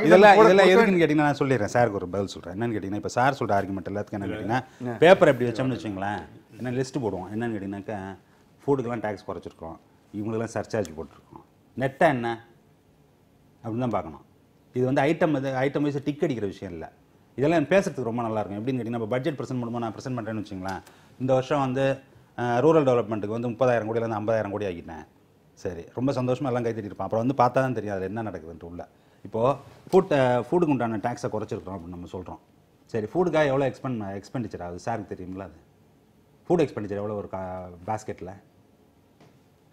Speaker 5: இதெல்லாம் எதுக்குன்னு கேட்டிங்கன்னா நான் சொல்லிடுறேன், சாருக்கு ஒரு பதில் சொல்கிறேன். என்னன்னு கேட்டிங்கன்னா, இப்போ சார் சொல்கிற ஆர்குமெண்ட் எல்லாத்துக்கும் என்னன்னு கேட்டிங்கன்னா, பேப்பர் எப்படி வச்சோம்னு வச்சுங்களேன், என்ன லிஸ்ட்டு போடுவோம். என்னன்னு கேட்டிங்கனாக்கா, ஃபுட்டுக்கெல்லாம் டேக்ஸ் குறைச்சிருக்கோம், இவங்களுக்கெல்லாம் சர்சார்ஜ் போட்டிருக்கோம், நெட்டாக என்ன அப்படின்னு தான் பார்க்கணும். இது வந்து ஐட்டம் வைஸ் டிக் அடிக்கிற விஷயம் இல்லை. இதெல்லாம் பேசுறதுக்கு ரொம்ப நல்லாயிருக்கும். எப்படின்னு கேட்டிங்கன்னா, இப்போ பட்ஜெட் ப்ரெசென்ட் பண்ணும்போது நான் ப்ரெசென்ட் பண்ணுறேன்னு வச்சுங்களேன், இந்த வருஷம் வந்து ரூரல் டெவலப்மெண்ட்டுக்கு வந்து 30,000 கோடியிலேருந்து 50,000 கோடி ஆகிட்டேன். சரி, ரொம்ப சந்தோஷமாக எல்லாம் கை தட்டியிருப்பான். அப்புறம் வந்து பார்த்தா தான் தெரியும் அதில் என்ன நடக்குதுன்ட்டு உள்ள. இப்போது ஃபுட்டுக்கு உண்டான டேக்ஸை குறைச்சிருக்கிறோம் அப்படின்னு நம்ம சொல்கிறோம். சரி, ஃபுட்டுக்காக எவ்வளோ எக்ஸ்பெண்டிச்சர் ஆகுது சாருக்கு தெரியுங்களா? அது ஃபுட் எக்ஸ்பெண்டிச்சர் எவ்வளோ ஒரு பேஸ்கெட்டில்,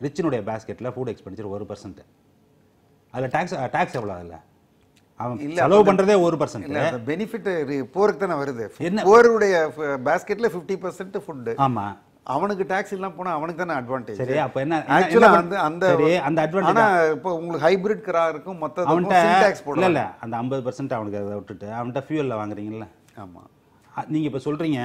Speaker 5: ரிச்சினுடைய பேஸ்கெட்டில் ஃபுட் எக்ஸ்பெண்டிச்சர் 1%. அதில் டேக்ஸ் எவ்வளோ? அதில் அவன் செலவு பண்ணுறதே 1%.
Speaker 6: பெனிஃபிட் போருக்கு தானே வருது. என்ன போருடைய பேஸ்கெட்டில் 50% ஃபுட்டு. ஆமாம், அவனுக்கு டாக்ஸ் இல்லாம போனா அவனுக்கு தானே அட்வான்டேஜ். சரி, அப்ப என்ன ஆக்சுவலா அந்த அட்வான்டேஜ். ஆனா இப்போ உங்களுக்கு ஹைபிரிட் காருக்கும் மொத்தம் டாக்ஸ் போடல. இல்ல, அந்த 50% அவனுக்கு அதை விட்டுட்டு அவன்கிட்ட ஃபியூல்ல வாங்குறீங்கல்ல. ஆமா, நீங்க இப்ப சொல்றீங்க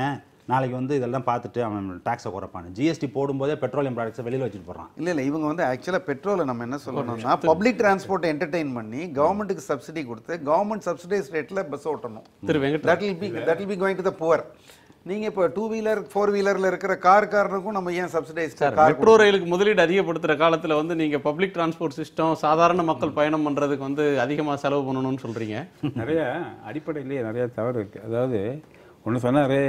Speaker 6: நாளைக்கு வந்து இதெல்லாம் பார்த்துட்டு அவன் டாக்ஸை குறைப்பான். ஜிஎஸ்டி போடும்போதே பெட்ரோலியம் ப்ராடக்ட்ஸை வெளியில் வச்சுட்டு போகிறான். இல்லை இவங்க வந்து ஆக்சுவலாக பெட்ரோலை நம்ம என்ன சொல்லணும்னா, பப்ளிக் டிரான்ஸ்போர்ட்டை என்டர்டெயின் பண்ணி கவர்மெண்ட்டுக்கு சப்சிடி கொடுத்து கவர்மெண்ட் சப்சிடைஸ் ரேட்டில் பஸ் ஓட்டணும். That will be going to the poor. நீங்க இப்போ 2 வீலர் 4 வீலர்ல இருக்கிற காருக்கும் நம்ம ஏன் சப்சிடைஸ்?
Speaker 1: மெட்ரோ ரயிலுக்கு முதலீடு அதிகப்படுத்துற காலத்துல வந்து நீங்க பப்ளிக் டிரான்ஸ்போர்ட் சிஸ்டம் சாதாரண மக்கள் பயணம் பண்றதுக்கு வந்து அதிகமாக செலவு பண்ணணும்னு சொல்றீங்க.
Speaker 4: நிறைய அடிப்படையிலேயே நிறைய தவறு இருக்கு. அதாவது ஒன்று சொன்னாரே,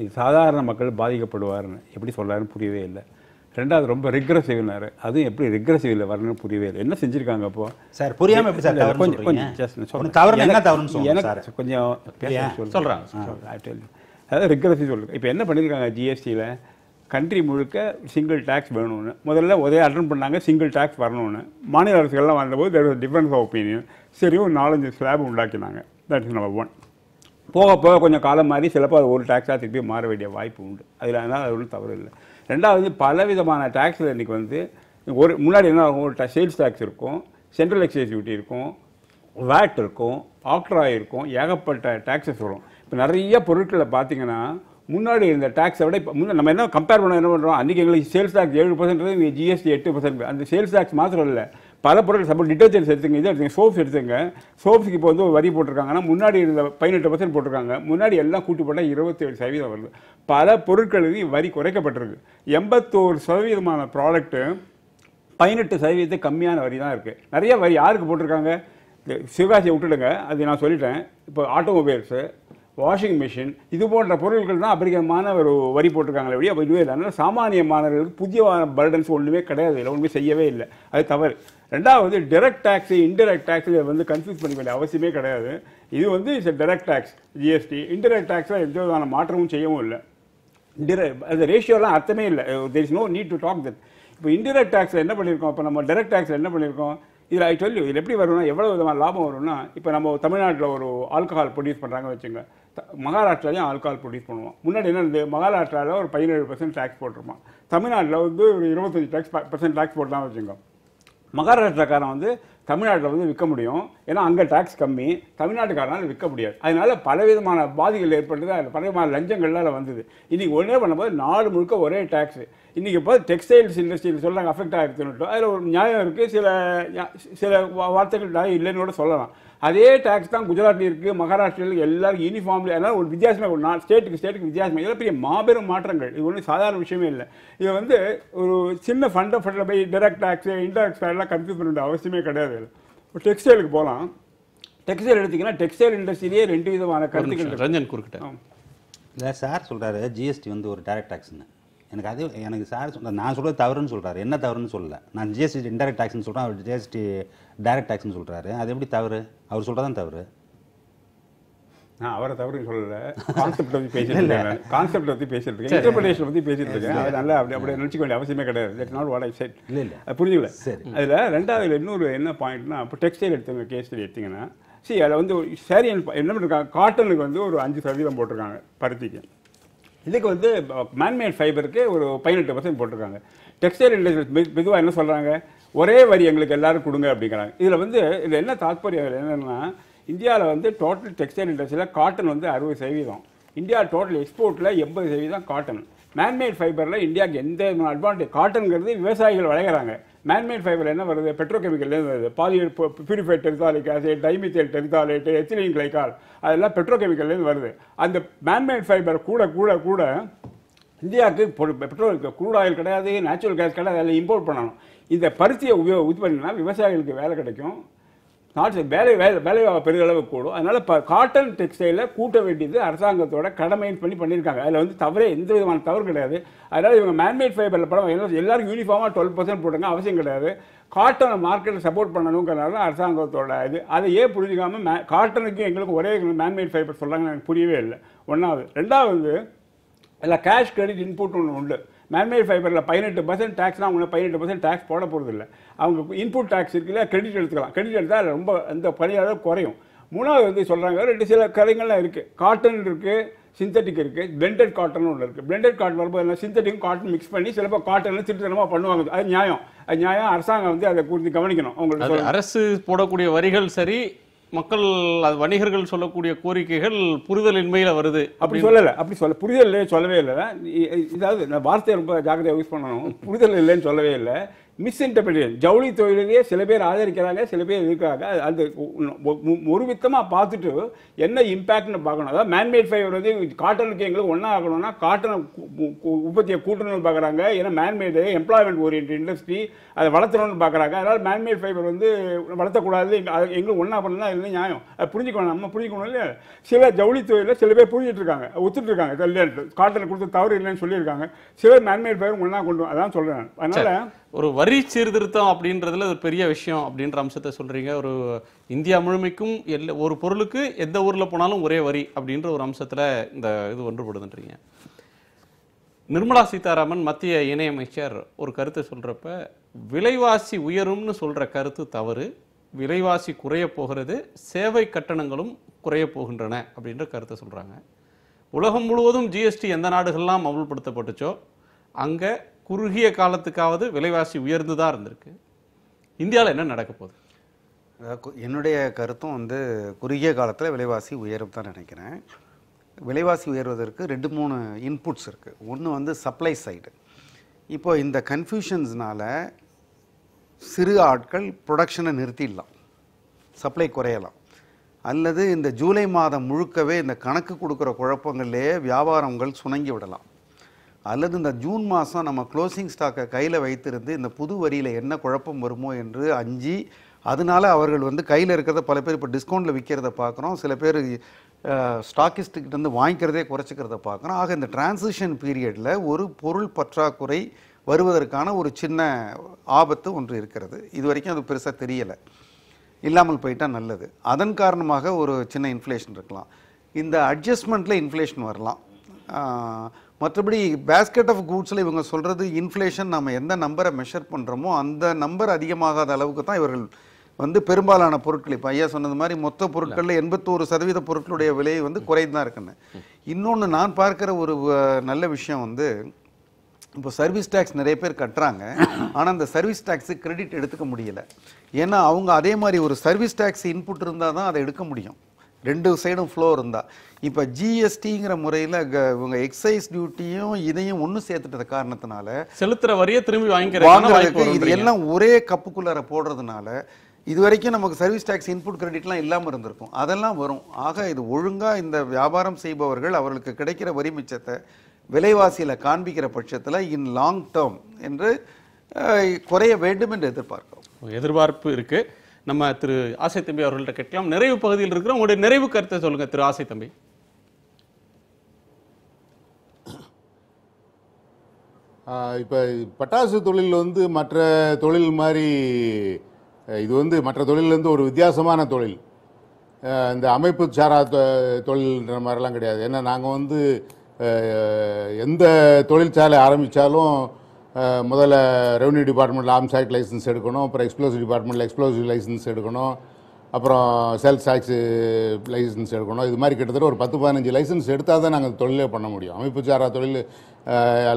Speaker 4: இது சாதாரண மக்கள் பாதிக்கப்படுவார்னு எப்படி சொல்றாருன்னு புரியவே இல்லை. ரெண்டாவது ரொம்ப ரிக்ரெசிவ்னாரு, அதுவும் எப்படி ரிக்ரெசிவ்ல வரணும்னு புரியவே இல்லை. என்ன செஞ்சிருக்காங்க அப்போ சார்? புரியாம எப்படி சார்? கொஞ்சம் சொல்றேன். அதாவது ரிக்ரெசிவ் சொல்லுங்க. இப்போ என்ன பண்ணியிருக்காங்க ஜிஎஸ்டியில், கண்ட்ரி முழுக்க சிங்கிள் டேக்ஸ் வேணும்னு முதல்ல உதவி அட்டன் பண்ணாங்க. சிங்கிள் டேக்ஸ் வரணும்னு மாநில அரசுகள்லாம் வந்தபோது there was difference of opinion. சரி, ஒரு 4-5 ஸ்லாப் உண்டாக்கினாங்க. That is number 1. போக போக கொஞ்சம் காலம் மாதிரி சிலப்போ அது ஒரு டேக்ஸாக திருப்பி மாற வேண்டிய வாய்ப்பு உண்டு. அதில் அதனால் அது ஒன்றும் தவறு இல்லை. ரெண்டாவது, பலவிதமான டேக்ஸில் இன்றைக்கி வந்து ஒரு முன்னாடி என்ன ஆகும், ஒரு சேல்ஸ் டேக்ஸ் இருக்கும், சென்ட்ரல் எக்ஸைஸ் டியூட்டி இருக்கும், வேட் இருக்கும், ஆக்ட்ராய் இருக்கும், ஏகப்பட்ட டேக்ஸஸ் வரும். இப்போ நிறைய பொருட்களை பார்த்தீங்கன்னா முன்னாடி இருந்த டேக்ஸை விட இப்போ நம்ம என்ன கம்பேர் பண்ண என்ன பண்ணுறோம், அன்றைக்கி எங்களுக்கு சேல்ஸ் டேக்ஸ் 7%, இங்கே ஜிஎஸ்டி 8%. அந்த சேல்ஸ் டேக்ஸ் மாத்திரம் இல்லை, பல பொருட்கள் சப்போஸ் டிட்டர்ஜென்ட்ஸ் எடுத்துங்க, இதை எடுத்துங்க, சோப்ஸ் எடுத்துங்க. சோப்ஸுக்கு இப்போ வந்து ஒரு வரி போட்டிருக்காங்கன்னா முன்னாடி இருந்த 18% போட்டிருக்காங்க, முன்னாடி எல்லாம் கூட்டி போட்டால் 27% வருது. பல பொருட்களுக்கு வரி குறைக்கப்பட்டிருக்கு. 81% ப்ராடக்ட்டு 18% கம்மியான வரி தான் இருக்குது. நிறைய வரி யாருக்கு போட்டிருக்காங்க? சிவகாசியை விட்டுடுங்க, அது நான் சொல்லிட்டேன். இப்போ ஆட்டோமொபைல்ஸு, வாஷிங் மிஷின், இது போன்ற பொருட்கள் தான் அபரிகமான ஒரு வரி போட்டிருக்காங்களே வழி. அப்போ இதுவே இல்லை. அதனால் சாமானிய மாணவர்களுக்கு புதிய பர்டன்ஸ் ஒன்றுமே கிடையாது, இல்லை ஒன்றுமே செய்யவே இல்லை. அது தவறு. ரெண்டாவது, டைரக்ட் டேக்ஸு இன்டைரக்ட் டேக்ஸு வந்து கன்ஃபியூஸ் பண்ணிக்க வேண்டிய அவசியமே கிடையாது. இது வந்து it's direct tax GST. Indirect டேக்ஸில் எந்த விதமான மாற்றமும் செய்யவும் இல்லை. அந்த ரேஷியோலாம் அர்த்தமே இல்லை. There is no need to talk that. இப்போ இன்டைரக்ட் டேக்ஸில் என்ன பண்ணியிருக்கோம், இப்போ நம்ம டைரக்ட் டேக்ஸில் என்ன பண்ணியிருக்கோம், இதில் ஐ டெல் யூ இதில் எப்படி வரும்னா, எவ்வளோ விதமான லாபம் வரும்னா, இப்போ நம்ம தமிழ்நாட்டில் ஒரு ஆல்கஹால் ப்ரொடியூஸ் பண்ணுறாங்கன்னு வச்சுங்க, மகாராஷ்டிராலையும் ஆல்கஹால் ப்ரொடியூஸ் பண்ணுவோம். முன்னாடி என்ன இருந்தது, மகாராஷ்டிராவில் ஒரு 17% டேக்ஸ் போட்டிருப்பான், தமிழ்நாட்டில் வந்து ஒரு 25% டேக்ஸ் போட்டுதான் வச்சுங்க. மகாராஷ்டிராக்காரன் வந்து தமிழ்நாட்டில் வந்து விற்க முடியும், ஏன்னா அங்கே டேக்ஸ் கம்மி, தமிழ்நாட்டுக்காரனால் விற்க முடியாது. அதனால பலவிதமான பாதிகள் ஏற்பட்டது, அதில் பலவிதமான லஞ்சங்கள்லாம் வந்தது. இன்றைக்கி ஒன்றே பண்ணும்போது நாடு முழுக்க ஒரே டேக்ஸு. இன்றைக்கி இப்போ டெக்ஸ்டைல்ஸ் இண்டஸ்ட்ரியில் சொல்கிறாங்க அஃபெக்ட் ஆகிருக்குன்னுட்டு, அதில் ஒரு நியாயம் இருக்குது, சில வார்த்தைகள் நியாயம் இல்லைன்னு கூட சொல்லலாம். அதே டேக்ஸ் தான் குஜராத்தில் இருக்குது, மகாராஷ்டிராவில் எல்லாருக்கும் யூனிஃபார்ம்ல. அதனால் ஒரு வித்தியாசமே, ஒரு ஸ்டேட்டுக்கு வித்தியாசமே. இதெல்லாம் பெரிய மாபெரும் மாற்றங்கள். இது ஒன்றும் சாதாரண விஷயமே இல்லை. இது வந்து ஒரு சின்ன ஃபண்டில் போய் டைரக்ட் டேக்ஸு இன்டைரக்ட் டேக்ஸ்லாம் கன்ஃபியூஸ் பண்ண வேண்டிய அவசியமே கிடையாது. இப்போ டெக்ஸ்டைலுக்கு போகலாம். டெக்ஸ்டைல் எடுத்திங்கன்னா டெக்ஸ்டைல் இண்டஸ்ட்ரியிலேயே 2 விதமான கருத்துக்கள்.
Speaker 1: ரஞ்சன் குறுக்கிட்டேன்.
Speaker 5: இல்லை, சார் சொல்கிறாரு ஜிஎஸ்டி வந்து ஒரு டைரக்ட் டேக்ஸ்ன்னு. எனக்கு சார் சொல்கிறார், நான் சொல்கிறது தவறுன்னு சொல்கிறாரு. என்ன தவறுன்னு சொல்லலை, நான் ஜிஎஸ்டி இன்டைரக்ட் டேக்ஸ்ன்னு சொல்கிறேன், அவர் ஜிஎஸ்டி டைரக்ட் டேக்ஸ்ன்னு சொல்கிறாரு. அது எப்படி தவறு? அவர் சொல்கிறதான் தவறு.
Speaker 4: நான் அவரை தவறுன்னு சொல்லலை, கான்செப்ட் பற்றி பேசிட்டு கான்செப்ட் பற்றி பேசிட்டு இருக்கேன், இன்டர்பிரேஷன் பற்றி பேசிட்டு இருக்கேன். அது நல்லா அப்படி நினச்சிக்க வேண்டிய அவசியமே கிடையாது. That's not what I set. இல்லை புரிஞ்சுக்கல. சரி, அதில் ரெண்டாவது இன்னொரு என்ன பாயிண்ட்னா, இப்போ டெக்ஸ்டைல் எடுத்தவங்க கேஸ் எடுத்திங்கன்னா, சரி அதில் வந்து சேரி என்ன பண்ணிருக்காங்க, காட்டனுக்கு வந்து ஒரு 5% போட்டிருக்காங்க, பருத்திக்கு இதுக்கு வந்து மேன்மேட் ஃபைபருக்கு ஒரு 18% போட்டிருக்காங்க. டெக்ஸ்டைல் இண்டஸ்ட்ரி மெதுவாக என்ன சொல்கிறாங்க, ஒரே வரி எங்களுக்கு எல்லாரும் கொடுங்க அப்படிங்கிறாங்க. இதில் வந்து இதில் என்ன தாத்பரியம் என்னென்னா, இந்தியாவில் வந்து டோட்டல் டெக்ஸ்டைல் இண்டஸ்ட்ரியில் காட்டன் வந்து 60%, இந்தியா டோட்டல் எக்ஸ்போர்ட்டில் 80% காட்டன். மேன்மேட் ஃபைபரில் இந்தியாவுக்கு எந்த அட்வான்டேஜ், காட்டனுங்கிறது விவசாயிகள் விளையிறாங்க. மேன்மேட் ஃபைபர் என்ன வருது, பெட்ரோகெமிக்கல்லேருந்து வருது. பாதி பியூரிஃபைட் டெரிசாலிக் ஆசிட், டைமித்தேல் டெரிசாலேட்டு, எத்திலீன் கிளைகால், அதெல்லாம் பெட்ரோகெமிக்கல்லேருந்து வருது. அந்த மேன்மேட் ஃபைபர் கூட கூட கூட இந்தியாவுக்கு பெட்ரோல் க்ரூட் ஆயில் கிடையாது, நேச்சுரல் கேஸ் கிடையாது, அதில் இம்போர்ட் பண்ணணும். இந்த பருத்தியை இது பண்ணினா விவசாயிகளுக்கு வேலை கிடைக்கும், வேலை பெரிதளவு கூடும். அதனால் காட்டன் டெக்ஸ்டைலை கூட்ட வேண்டியது அரசாங்கத்தோட கடமைன்னு பண்ணியிருக்காங்க. அதில் வந்து தவறே எந்த விதமான தவறு கிடையாது. அதனால் இவங்க மேன்மேட் ஃபைபரில் படம் எல்லாருக்கும் யூனிஃபார்மாக 12% போட்டுங்க அவசியம் கிடையாது. காட்டனை மார்க்கெட்டில் சப்போர்ட் பண்ணணுங்கிறனால அரசாங்கத்தோட இது. அதை ஏன் புரிஞ்சுக்காமல் காட்டனுக்கு எங்களுக்கு ஒரே மேன்மேட் ஃபைபர் சொல்கிறாங்கன்னு எனக்கு புரியவே இல்லை. ஒன்றாவது. ரெண்டாவது, அதில் கேஷ் கிரெடிட் இன்புட் ஒன்று உண்டு. மேன்மேட் ஃபைபரில் 18% டேக்ஸ்னால் அவங்க 18% டேக்ஸ் போட போகிறது இல்லை. அவங்க இன்புட் டேக்ஸ் இருக்குல்ல, கிரெடிட் எடுத்துக்கலாம். கிரெடிட் எடுத்தால் ரொம்ப அந்த பணியாக குறையும். மூணாவது வந்து சொல்கிறாங்க, ரெண்டு சில கதைகள்லாம் இருக்குது. காட்டன் இருக்குது, சிந்தட்டிக் இருக்குது, பிளெண்டட் காட்டன் ஒன்று இருக்குது. பிளெண்டட் காட்டன் வரும்போது என்ன, சிந்தட்டிக்கும் காட்டன் மிக்ஸ் பண்ணி சிலப்போ காட்டனில் திருத்தனமாக பண்ணுவாங்க. அது நியாயம் அரசாங்கம் வந்து அதை குறித்து கவனிக்கணும். அவங்களுக்கு
Speaker 1: அரசு போடக்கூடிய வரிகள் சரி, மக்கள் வணிகர்கள் சொல்லக்கூடிய கோரிக்கைகள் புரிதலின்மையில் வருது
Speaker 4: அப்படி சொல்ல புரிதல் சொல்லவே இல்லை. இதாவது நான் வார்த்தையை ரொம்ப ஜாக்கிரதையாக யூஸ் பண்ணணும். புரிதல் இல்லைன்னு சொல்லவே இல்லை, மிஸ்இன்டர்பிரேஷன். ஜவுளி தொழிலையே சில பேர் ஆதரிக்கிறாங்க, சில பேர் இருக்காங்க. அந்த ஒரு வித்தமாக பார்த்துட்டு என்ன இம்பேக்ட்னு பார்க்கணும். அதாவது மேன்மேட் ஃபைபர் வந்து காட்டனுக்கு எங்களுக்கு ஒன்றா ஆகணும்னா காட்டனை உற்பத்தியை கூட்டணும்னு பார்க்குறாங்க. ஏன்னா மேன்மேடு எம்ப்ளாய்மெண்ட் ஓரியன்ட் இண்டஸ்ட்ரி, அதை வளர்த்தணும்னு பார்க்குறாங்க. அதனால் மேன்மேட் ஃபைபர் வந்து வளர்த்தக்கூடாது, எங்களுக்கு ஒன்றா பண்ணணும்னா இல்லை நியாயம். அது புரிஞ்சுக்கணும், நம்ம புரிஞ்சுக்கணும் இல்லையா. சில ஜவுளி தொழிலில் சில பேர் புரிஞ்சுட்டு இருக்காங்க, ஒத்துட்டு இருக்காங்க, காட்டனை கொடுத்து தவறு இல்லைன்னு சொல்லியிருக்காங்க. சிலர் மேன்மேட் ஃபைபர் ஒன்றா கொண்டு அதான் சொல்கிறேன். அதனால்
Speaker 1: ஒரு வரி சீர்திருத்தம் அப்படின்றதுல ஒரு பெரிய விஷயம் அப்படின்ற அம்சத்தை சொல்றீங்க. ஒரு இந்தியா முழுமைக்கும் ஒரு பொருளுக்கு எந்த ஊர்ல போனாலும் ஒரே வரி அப்படின்ற ஒரு அம்சத்துல இந்த இது ஒன்றுபடுதுன்றீங்க. நிர்மலா சீதாராமன் மத்திய இணையமைச்சர் ஒரு கருத்தை சொல்றப்ப, விலைவாசி உயரும்னு சொல்ற கருத்து தவறு, விலைவாசி குறைய போகிறது, சேவை கட்டணங்களும் குறைய போகின்றன அப்படின்ற கருத்தை சொல்றாங்க. உலகம் முழுவதும் ஜிஎஸ்டி எந்த நாடுகள்லாம் அமல்படுத்தப்பட்டுச்சோ அங்க குறுகிய காலத்துக்காவது விலைவாசி உயர்ந்துதான் இருந்திருக்கு. இந்தியாவில் என்ன நடக்க போகுது?
Speaker 6: என்னுடைய கருத்தும் வந்து குறுகிய காலத்தில் விலைவாசி உயரும் தான் நினைக்கிறேன். விலைவாசி உயர்வதற்கு 2-3 இன்புட்ஸ் இருக்குது. ஒன்று வந்து சப்ளை சைடு. இப்போ இந்த கன்ஃபியூஷன்ஸ்னால சிறு ஆட்கள் ப்ரொடக்ஷனை நிறுத்திடலாம், சப்ளை குறையலாம். அல்லது இந்த ஜூலை மாதம் முழுக்கவே இந்த கணக்கு கொடுக்குற குழப்பங்கள்லேயே வியாபாரங்கள் சுணங்கி விடலாம். அல்லது இந்த ஜூன் மாதம் நம்ம க்ளோசிங் ஸ்டாக்கை கையில் வைத்திருந்து இந்த புது வரியில் என்ன குழப்பம் வருமோ என்று அஞ்சி, அதனால அவர்கள் வந்து கையில் இருக்கிறத பல பேர் இப்போ டிஸ்கவுண்ட்டில் விற்கிறத பார்க்குறோம், சில பேர் ஸ்டாக்கிஸ்ட்டுக்கிட்டேருந்து வாங்கிக்கிறதே குறைச்சிக்கிறத பார்க்குறோம். ஆக இந்த டிரான்சிஷன் பீரியடில் ஒரு பொருள் பற்றாக்குறை வருவதற்கான ஒரு சின்ன ஆபத்து ஒன்று இருக்கிறது. இது வரைக்கும் அது பெருசாக தெரியலை, இல்லாமல் போயிட்டால் நல்லது. அதன் காரணமாக ஒரு சின்ன இன்ஃப்ளேஷன் இருக்கலாம். இந்த அட்ஜஸ்ட்மெண்ட்டில் இன்ஃப்ளேஷன் வரலாம். மற்றபடி பேஸ்கெட் ஆஃப் கூட்ஸில் இவங்க சொல்கிறது இன்ஃப்ளேஷன் நம்ம எந்த நம்பரை மெஷர் பண்ணுறோமோ அந்த நம்பர் அதிகமாகாத அளவுக்கு தான் இவர்கள் வந்து பெரும்பாலான பொருட்கள், இப்போ ஐயா சொன்னது மாதிரி மொத்த பொருட்களில் 81% பொருட்களுடைய விலை வந்து குறைந்து தான் இருக்குன்னு. இன்னொன்று நான் பார்க்குற ஒரு நல்ல விஷயம் வந்து, இப்போ சர்வீஸ் டேக்ஸ் நிறைய பேர் கட்டுறாங்க, ஆனால் அந்த சர்வீஸ் டேக்ஸு கிரெடிட் எடுத்துக்க முடியலை. ஏன்னா அவங்க அதே மாதிரி ஒரு சர்வீஸ் டேக்ஸ் இன்புட் இருந்தால் தான் அதை எடுக்க முடியும், 2 சைடும் ஃப்ளோ இருந்தால். இப்போ ஜிஎஸ்டிங்கிற முறையில் இவங்க எக்ஸைஸ் டியூட்டியும் இதையும் ஒன்று சேர்த்துட்டது காரணத்தினால
Speaker 1: செலுத்துகிற வரியை திரும்பி வாங்கிக்கிறதுக்கு
Speaker 6: இது எல்லாம் ஒரே கப்புக்குள்ளார போடுறதுனால இது வரைக்கும் நமக்கு சர்வீஸ் டேக்ஸ் இன்புட் கிரெடிட்லாம் இல்லாமல் இருந்திருக்கும், அதெல்லாம் வரும். ஆக இது ஒழுங்காக இந்த வியாபாரம் செய்பவர்கள் அவர்களுக்கு கிடைக்கிற வரி மிச்சத்தை விலைவாசியில் காண்பிக்கிற பட்சத்தில் இன் லாங் டேர்ம் என்று குறைய வேண்டும் என்று
Speaker 1: எதிர்பார்ப்பு இருக்கு. நம்ம திரு ஆசை தம்பி அவர்கள்ட்ட கேட்கலாம். நிறைவு பகுதியில் இருக்கிற உங்களுடைய நிறைவு கருத்தை சொல்லுங்க திரு ஆசை தம்பி.
Speaker 2: இப்போ பட்டாசு தொழில் வந்து மற்ற தொழில் மாதிரி இது வந்து மற்ற தொழிலேருந்து ஒரு வித்தியாசமான தொழில். இந்த அமைப்பு சாரா தொழில்ன்ற மாதிரிலாம் கிடையாது. ஏன்னா நாங்கள் வந்து எந்த தொழிற்சாலை ஆரம்பித்தாலும் முதல்ல ரெவன்யூ டிபார்ட்மெண்ட்டில் ஆர்ம்ஸ் ஆக்ட் லைசன்ஸ் எடுக்கணும், அப்புறம் எக்ஸ்ப்ளோசிவ் டிபார்ட்மெண்ட்டில் எக்ஸ்ப்ளோசிவ் லைசன்ஸ் எடுக்கணும், அப்புறம் சேல்ஸ் டேக்ஸு லைசன்ஸ் எடுக்கணும். இது மாதிரி கிட்டத்தட்ட ஒரு 10-15 லைசன்ஸ் எடுத்தால் தான் நாங்கள் தொழிலே பண்ண முடியும். அமைப்பு சாரா தொழில்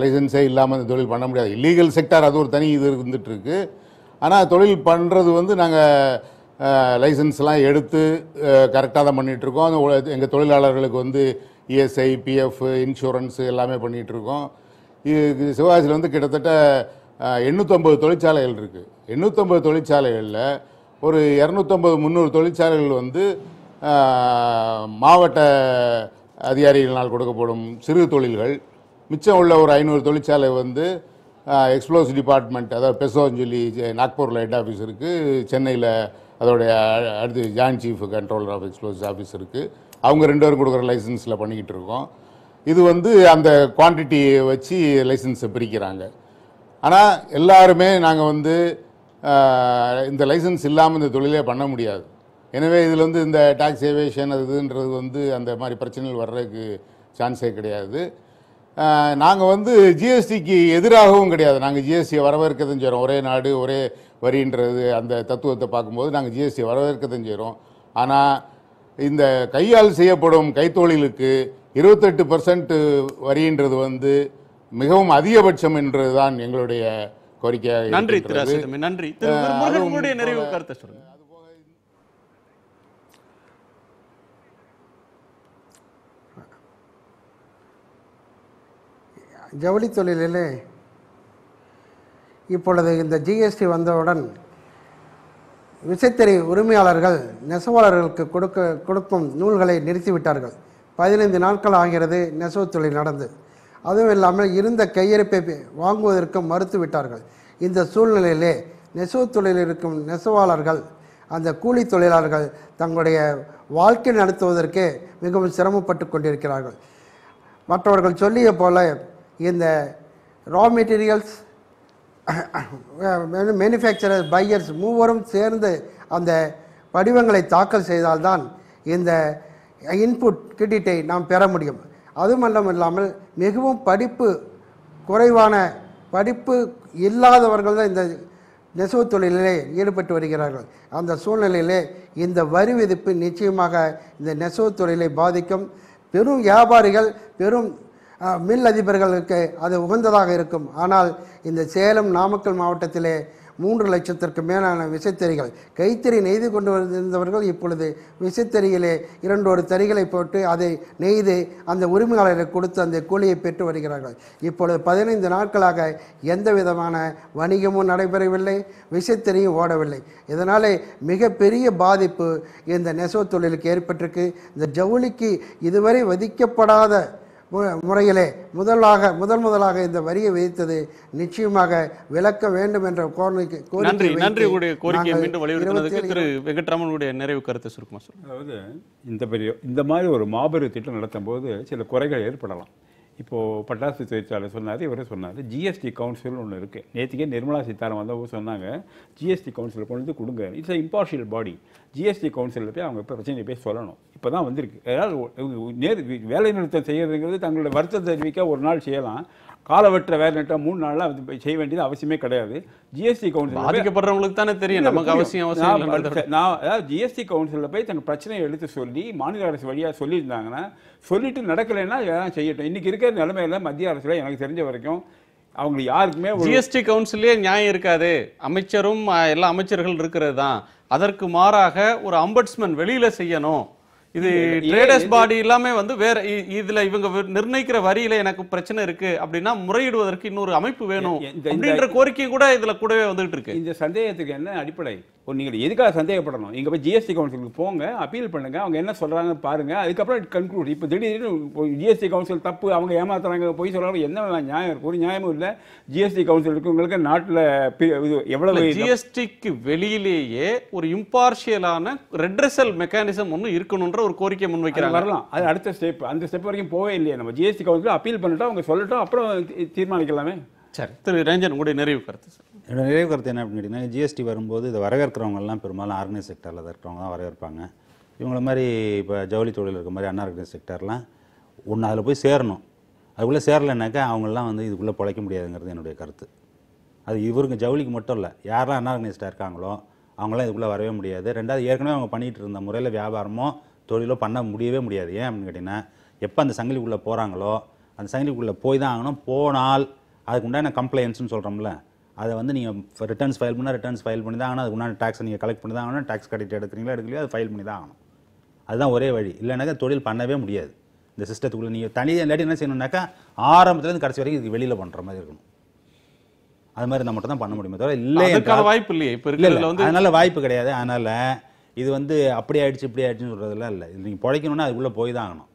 Speaker 2: லைசன்ஸே இல்லாமல் இந்த தொழில் பண்ண முடியாது. இல்லீகல் செக்டார் அது ஒரு தனி இது இருந்துகிட்ருக்கு. ஆனால் தொழில் பண்ணுறது வந்து நாங்கள் லைசன்ஸ்லாம் எடுத்து கரெக்டாக தான் பண்ணிகிட்ருக்கோம். எங்கள் தொழிலாளர்களுக்கு வந்து இஎஸ்ஐ, பிஎஃப், இன்சூரன்ஸு எல்லாமே பண்ணிகிட்ருக்கோம். இது சிவகாசியில் வந்து கிட்டத்தட்ட 850 தொழிற்சாலைகள் இருக்குது. 850 தொழிற்சாலைகளில் ஒரு 250-300 தொழிற்சாலைகள் வந்து மாவட்ட அதிகாரிகளால் கொடுக்கப்படும் சிறு தொழில்கள். மிச்சம் உள்ள ஒரு 500 தொழிற்சாலை வந்து எக்ஸ்ப்ளோசிவ் டிபார்ட்மெண்ட், அதாவது பெசோன்னு சொல்லி நாக்பூரில் ஹெட் ஆஃபீஸ் இருக்குது. சென்னையில் அதோடைய அடுத்து joint chief controller of explosive office இருக்குது. அவங்க 2 பேரும் கொடுக்குற லைசன்ஸில் பண்ணிக்கிட்டு இருக்கோம். இது வந்து அந்த குவான்டிட்டியை வச்சு லைசன்ஸை பிரிக்கிறாங்க. ஆனால் எல்லாருமே நாங்கள் வந்து இந்த லைசன்ஸ் இல்லாமல் இந்த தொழிலே பண்ண முடியாது. எனவே இதில் வந்து இந்த டாக்ஸ் ஏவேஷன் அதுன்றது வந்து அந்த மாதிரி பிரச்சனைகள் வர்றதுக்கு சான்ஸே கிடையாது. நாங்கள் வந்து ஜிஎஸ்டிக்கு எதிராகவும் கிடையாது. நாங்கள் ஜிஎஸ்டியை வரவேற்கதான் செய்கிறோம். ஒரே நாடு ஒரே வரின்றது அந்த தத்துவத்தை பார்க்கும்போது நாங்கள் ஜிஎஸ்டியை வரவேற்கதான் செய்கிறோம். ஆனால் இந்த கையால் செய்யப்படும் கைத்தொழிலுக்கு 28% வரின்றது வந்து மிகவும் அதிகபட்சம் என்றுதான் எங்களுடைய கோரிக்கையாக.
Speaker 1: நன்றி திரு அசோக். நன்றி திரு முருகன், உங்களுடைய நிறைவு கருத்தை சொல்லுங்க.
Speaker 3: ஜவுளி தொழிலிலே இப்பொழுது இந்த ஜிஎஸ்டி வந்தவுடன் விசைத்தறி உரிமையாளர்கள் நெசவாளர்களுக்கு கொடுக்கும் நூல்களை நிறுத்திவிட்டார்கள். 15 நாட்கள் ஆகிறது நெசவு தொழில் நடந்து. அதுவும் இல்லாமல் இருந்த கையிருப்பை வாங்குவதற்கு மறுத்து விட்டார்கள். இந்த சூழ்நிலையிலே நெசவு தொழில் இருக்கும் நெசவாளர்கள், அந்த கூலி தொழிலாளர்கள் தங்களுடைய வாழ்க்கை நடத்துவதற்கே மிகவும் சிரமப்பட்டு கொண்டிருக்கிறார்கள். மற்றவர்கள் சொல்லிய போல இந்த ரா மெட்டீரியல்ஸ், மேனுஃபேக்சரர்ஸ், பையர்ஸ் மூவரும் சேர்ந்து அந்த படிவங்களை தாக்கல் செய்தால்தான் இந்த இன்புட் கிரெடிட்டை நாம் பெற முடியும். அதுமட்டும் இல்லாமல் மிகவும் படிப்பு குறைவான, படிப்பு இல்லாதவர்கள் தான் இந்த நெசவு தொழிலிலே ஈடுபட்டு வருகிறார்கள். அந்த சூழ்நிலையிலே இந்த வரி விதிப்பு நிச்சயமாக இந்த நெசவு தொழிலை பாதிக்கும். பெரும் வியாபாரிகள், பெரும் மில் அதிபர்களுக்கு அது உகந்ததாக இருக்கும். ஆனால் இந்த சேலம், நாமக்கல் மாவட்டத்திலே 3 லட்சத்திற்கு மேலான விசைத்தறிகள், கைத்தறி நெய்து கொண்டு வந்திருந்தவர்கள் இப்பொழுது விசைத்தறியிலே 2 தறிகளை போட்டு அதை நெய்து அந்த உரிமையாளரை கொடுத்து அந்த கூலியை பெற்று வருகிறார்கள். இப்பொழுது 15 நாட்களாக எந்த விதமான வணிகமும் நடைபெறவில்லை, விசைத்தறியும் ஓடவில்லை. இதனாலே மிகப்பெரிய பாதிப்பு இந்த நெசவு தொழிலுக்கு ஏற்பட்டிருக்கு. இந்த ஜவுளிக்கு இதுவரை விதிக்கப்படாத முறையிலே முதலாக இந்த வரியை விதித்தது நிச்சயமாக விலக்க வேண்டும் என்ற
Speaker 1: கோரிக்கை மீண்டும் வலியுறுத்தினதுக்கு திரு வெங்கட்ராமனுடைய நிறைவு கருத்தை சுருக்கமாக சொல்லுங்கள்.
Speaker 4: அதாவது இந்த மாதிரி ஒரு மாபெரும் திட்டம் நடத்தும் போது சில குறைகள் ஏற்படலாம். இப்போது பட்டாசு தொழிற்சாலை சொன்னார், இவரே சொன்னார், ஜிஎஸ்டி கவுன்சில் ஒன்று இருக்குது. நேற்றுக்கே நிர்மலா சீதாராமன் வந்தவங்க சொன்னாங்க, ஜிஎஸ்டி கவுன்சில் கொண்டு வந்து கொடுங்க, it's a impartial body. GST கவுன்சிலில் போய் அவங்க இப்போ பிரச்சனையை போய் சொல்லணும். இப்போ தான் வந்திருக்கு. அதாவது வேலை நிறுத்தம் செய்கிறதுங்கிறது தங்களோட வருத்தத்தை தெரிவிக்க ஒரு நாள் செய்யலாம். காலவற்ற வேலை நிறுத்தம் 3 நாளில் அது செய்ய வேண்டியது அவசியமே கிடையாது. ஜிஎஸ்டி கவுன்சில்
Speaker 1: பாதிக்கப்படுறவங்களுக்கு தானே தெரியும், நமக்கு அவசியம்.
Speaker 4: நான் அதாவது ஜிஎஸ்டி கவுன்சிலில் போய் தங்கள் பிரச்சனையை எடுத்து சொல்லி மாநில அரசு வழியாக சொல்லியிருந்தாங்கன்னா, சொல்லிட்டு நடக்கலைன்னா எல்லாம் செய்யட்டும். இன்றைக்கி இருக்கிற நிலைமையில மத்திய அரசில் எனக்கு தெரிஞ்ச வரைக்கும் அவங்களுக்கு யாருக்குமே
Speaker 1: ஜிஎஸ்டி கவுன்சிலே நியாயம் இருக்காது. அமைச்சரும் எல்லா அமைச்சர்கள் இருக்கிறது தான். அதற்கு மாறாக ஒரு அம்பட்ஸ்மன் வெளியில செய்யணும். இது ட்ரேடர்ஸ் பாடி எல்லாமே வந்து வேற இதுல இவங்க நிர்ணயிக்கிற வரியில எனக்கு பிரச்சனை இருக்கு அப்படின்னா முறையிடுவதற்கு இன்னொரு அமைப்பு வேணும் அப்படின்ற கோரிக்கை கூட இதுல கூடவே வந்துட்டு இருக்கு.
Speaker 4: இந்த சந்தேகத்துக்கு என்ன அடிப்படை? நீங்கள் எதுக்காக சந்தேகப்படணும்? இங்கே போய் ஜிஎஸ்டி கவுன்சிலுக்கு போங்க, அப்பீல் பண்ணுங்க, அவங்க என்ன சொல்றாங்கன்னு பாருங்க, அதுக்கப்புறம் கன்க்ளூட். இப்போ திடீர்னு ஜிஎஸ்டி கவுன்சில் தப்பு, அவங்க ஏமாத்துறாங்க, போய் சொல்றாங்க, என்ன நியாயம் இருக்கு? ஒரு நியாயமும் இல்லை. ஜிஎஸ்டி கவுன்சில் இருக்கவங்களுக்கு நாட்டில் எவ்வளவு
Speaker 1: ஜிஎஸ்டிக்கு வெளியிலேயே ஒரு இம்பார்ஷியலான ரெட்ரெசல் மெக்கானிசம் ஒன்று இருக்கணும்ன்ற ஒரு கோரிக்கை முன்வைக்கிறாங்க.
Speaker 4: வரலாம், அது அடுத்த ஸ்டெப். அந்த ஸ்டெப் வரைக்கும் போவே இல்லையே. நம்ம ஜிஎஸ்டி கவுன்சில் அப்பீல் பண்ணிட்டோம், அவங்க சொல்லட்டும், அப்புறம் தீர்மானிக்கலாமே.
Speaker 1: சரி, திரு ரஞ்சன், உங்களுடைய நிறைவு கருத்து சார்.
Speaker 5: என்னோட நிறைவு கருத்து என்ன அப்படின்னு கேட்டிங்கன்னா, ஜிஎஸ்டி வரும்போது இதை வரவேற்கிறவங்கலாம் பெரும்பாலும் ஆர்கனைஸ் செக்டரில் தான் இருக்கிறவங்க தான் வரவேற்பாங்க. இவங்கள மாதிரி இப்போ ஜவுளி தொழில் இருக்க மாதிரி அன்ஆர்கனைஸ் செக்டர்லாம் ஒன்று அதில் போய் சேரணும். அதுக்குள்ளே சேரலைன்னாக்கா அவங்களாம் வந்து இதுக்குள்ளே பிழைக்க முடியாதுங்கிறது என்னுடைய கருத்து. அது இவருங்க ஜவுளிக்கு மட்டும் இல்லை, யாரெல்லாம் அன்ஆர்கனைஸ்டாக இருக்காங்களோ அவங்களாம் இதுக்குள்ளே வரவே முடியாது. ரெண்டாவது ஏற்கனவே அவங்க பண்ணிகிட்டு இருந்த முறையில் வியாபாரமோ தொழிலோ பண்ண முடியவே முடியாது. ஏன் அப்படின்னு கேட்டிங்கன்னா, எப்போ அந்த சங்கிலிக்குள்ளே போகிறாங்களோ அந்த சங்கிலிக்குள்ளே போய் தான் ஆகணும். போனால் அதுக்கு உண்டான கம்ப்ளைண்ட்ஸ்னு சொல்கிறோம்ல, அதை வந்து நீங்கள் ரிட்டர்ன்ஸ் ஃபைல் பண்ணால் ரிட்டர்ன்ஸ் ஃபைல் பண்ணி தான் ஆகணும். அதுக்கு உண்டான டேக்ஸை நீங்கள் கலெக்ட் பண்ணி தான் ஆகணும். டேக்ஸ் கரெக்ட் எடுக்கிறீங்களா எடுக்கலையோ அது ஃபைல் பண்ணி தான் ஆகணும். அதுதான் ஒரே வழி. இல்லைனாக்கா தொழில் பண்ணவே முடியாது இந்த சிஸ்டத்துக்குள்ளே. நீங்கள் தனியாக இல்லாட்டி என்ன செய்யணும்னாக்கா ஆரம்பத்துலேருந்து கடைசி வரைக்கும் இதுக்கு வெளியில் பண்ணுற மாதிரி இருக்கணும். அது மாதிரி இருந்தால் மட்டும் தான் பண்ண முடியுமே தவிர இல்லை
Speaker 1: வாய்ப்பு இல்லையே இப்போ
Speaker 5: இல்லை. அதனால வாய்ப்பு கிடையாது. அதனால் இது வந்து அப்படி ஆயிடுச்சு இப்படி ஆயிடுச்சுன்னு சொல்கிறதுலாம் இல்லை. இது நீங்கள் பிழைக்கணும்னா அதுக்குள்ளே போய் தான் ஆகணும்.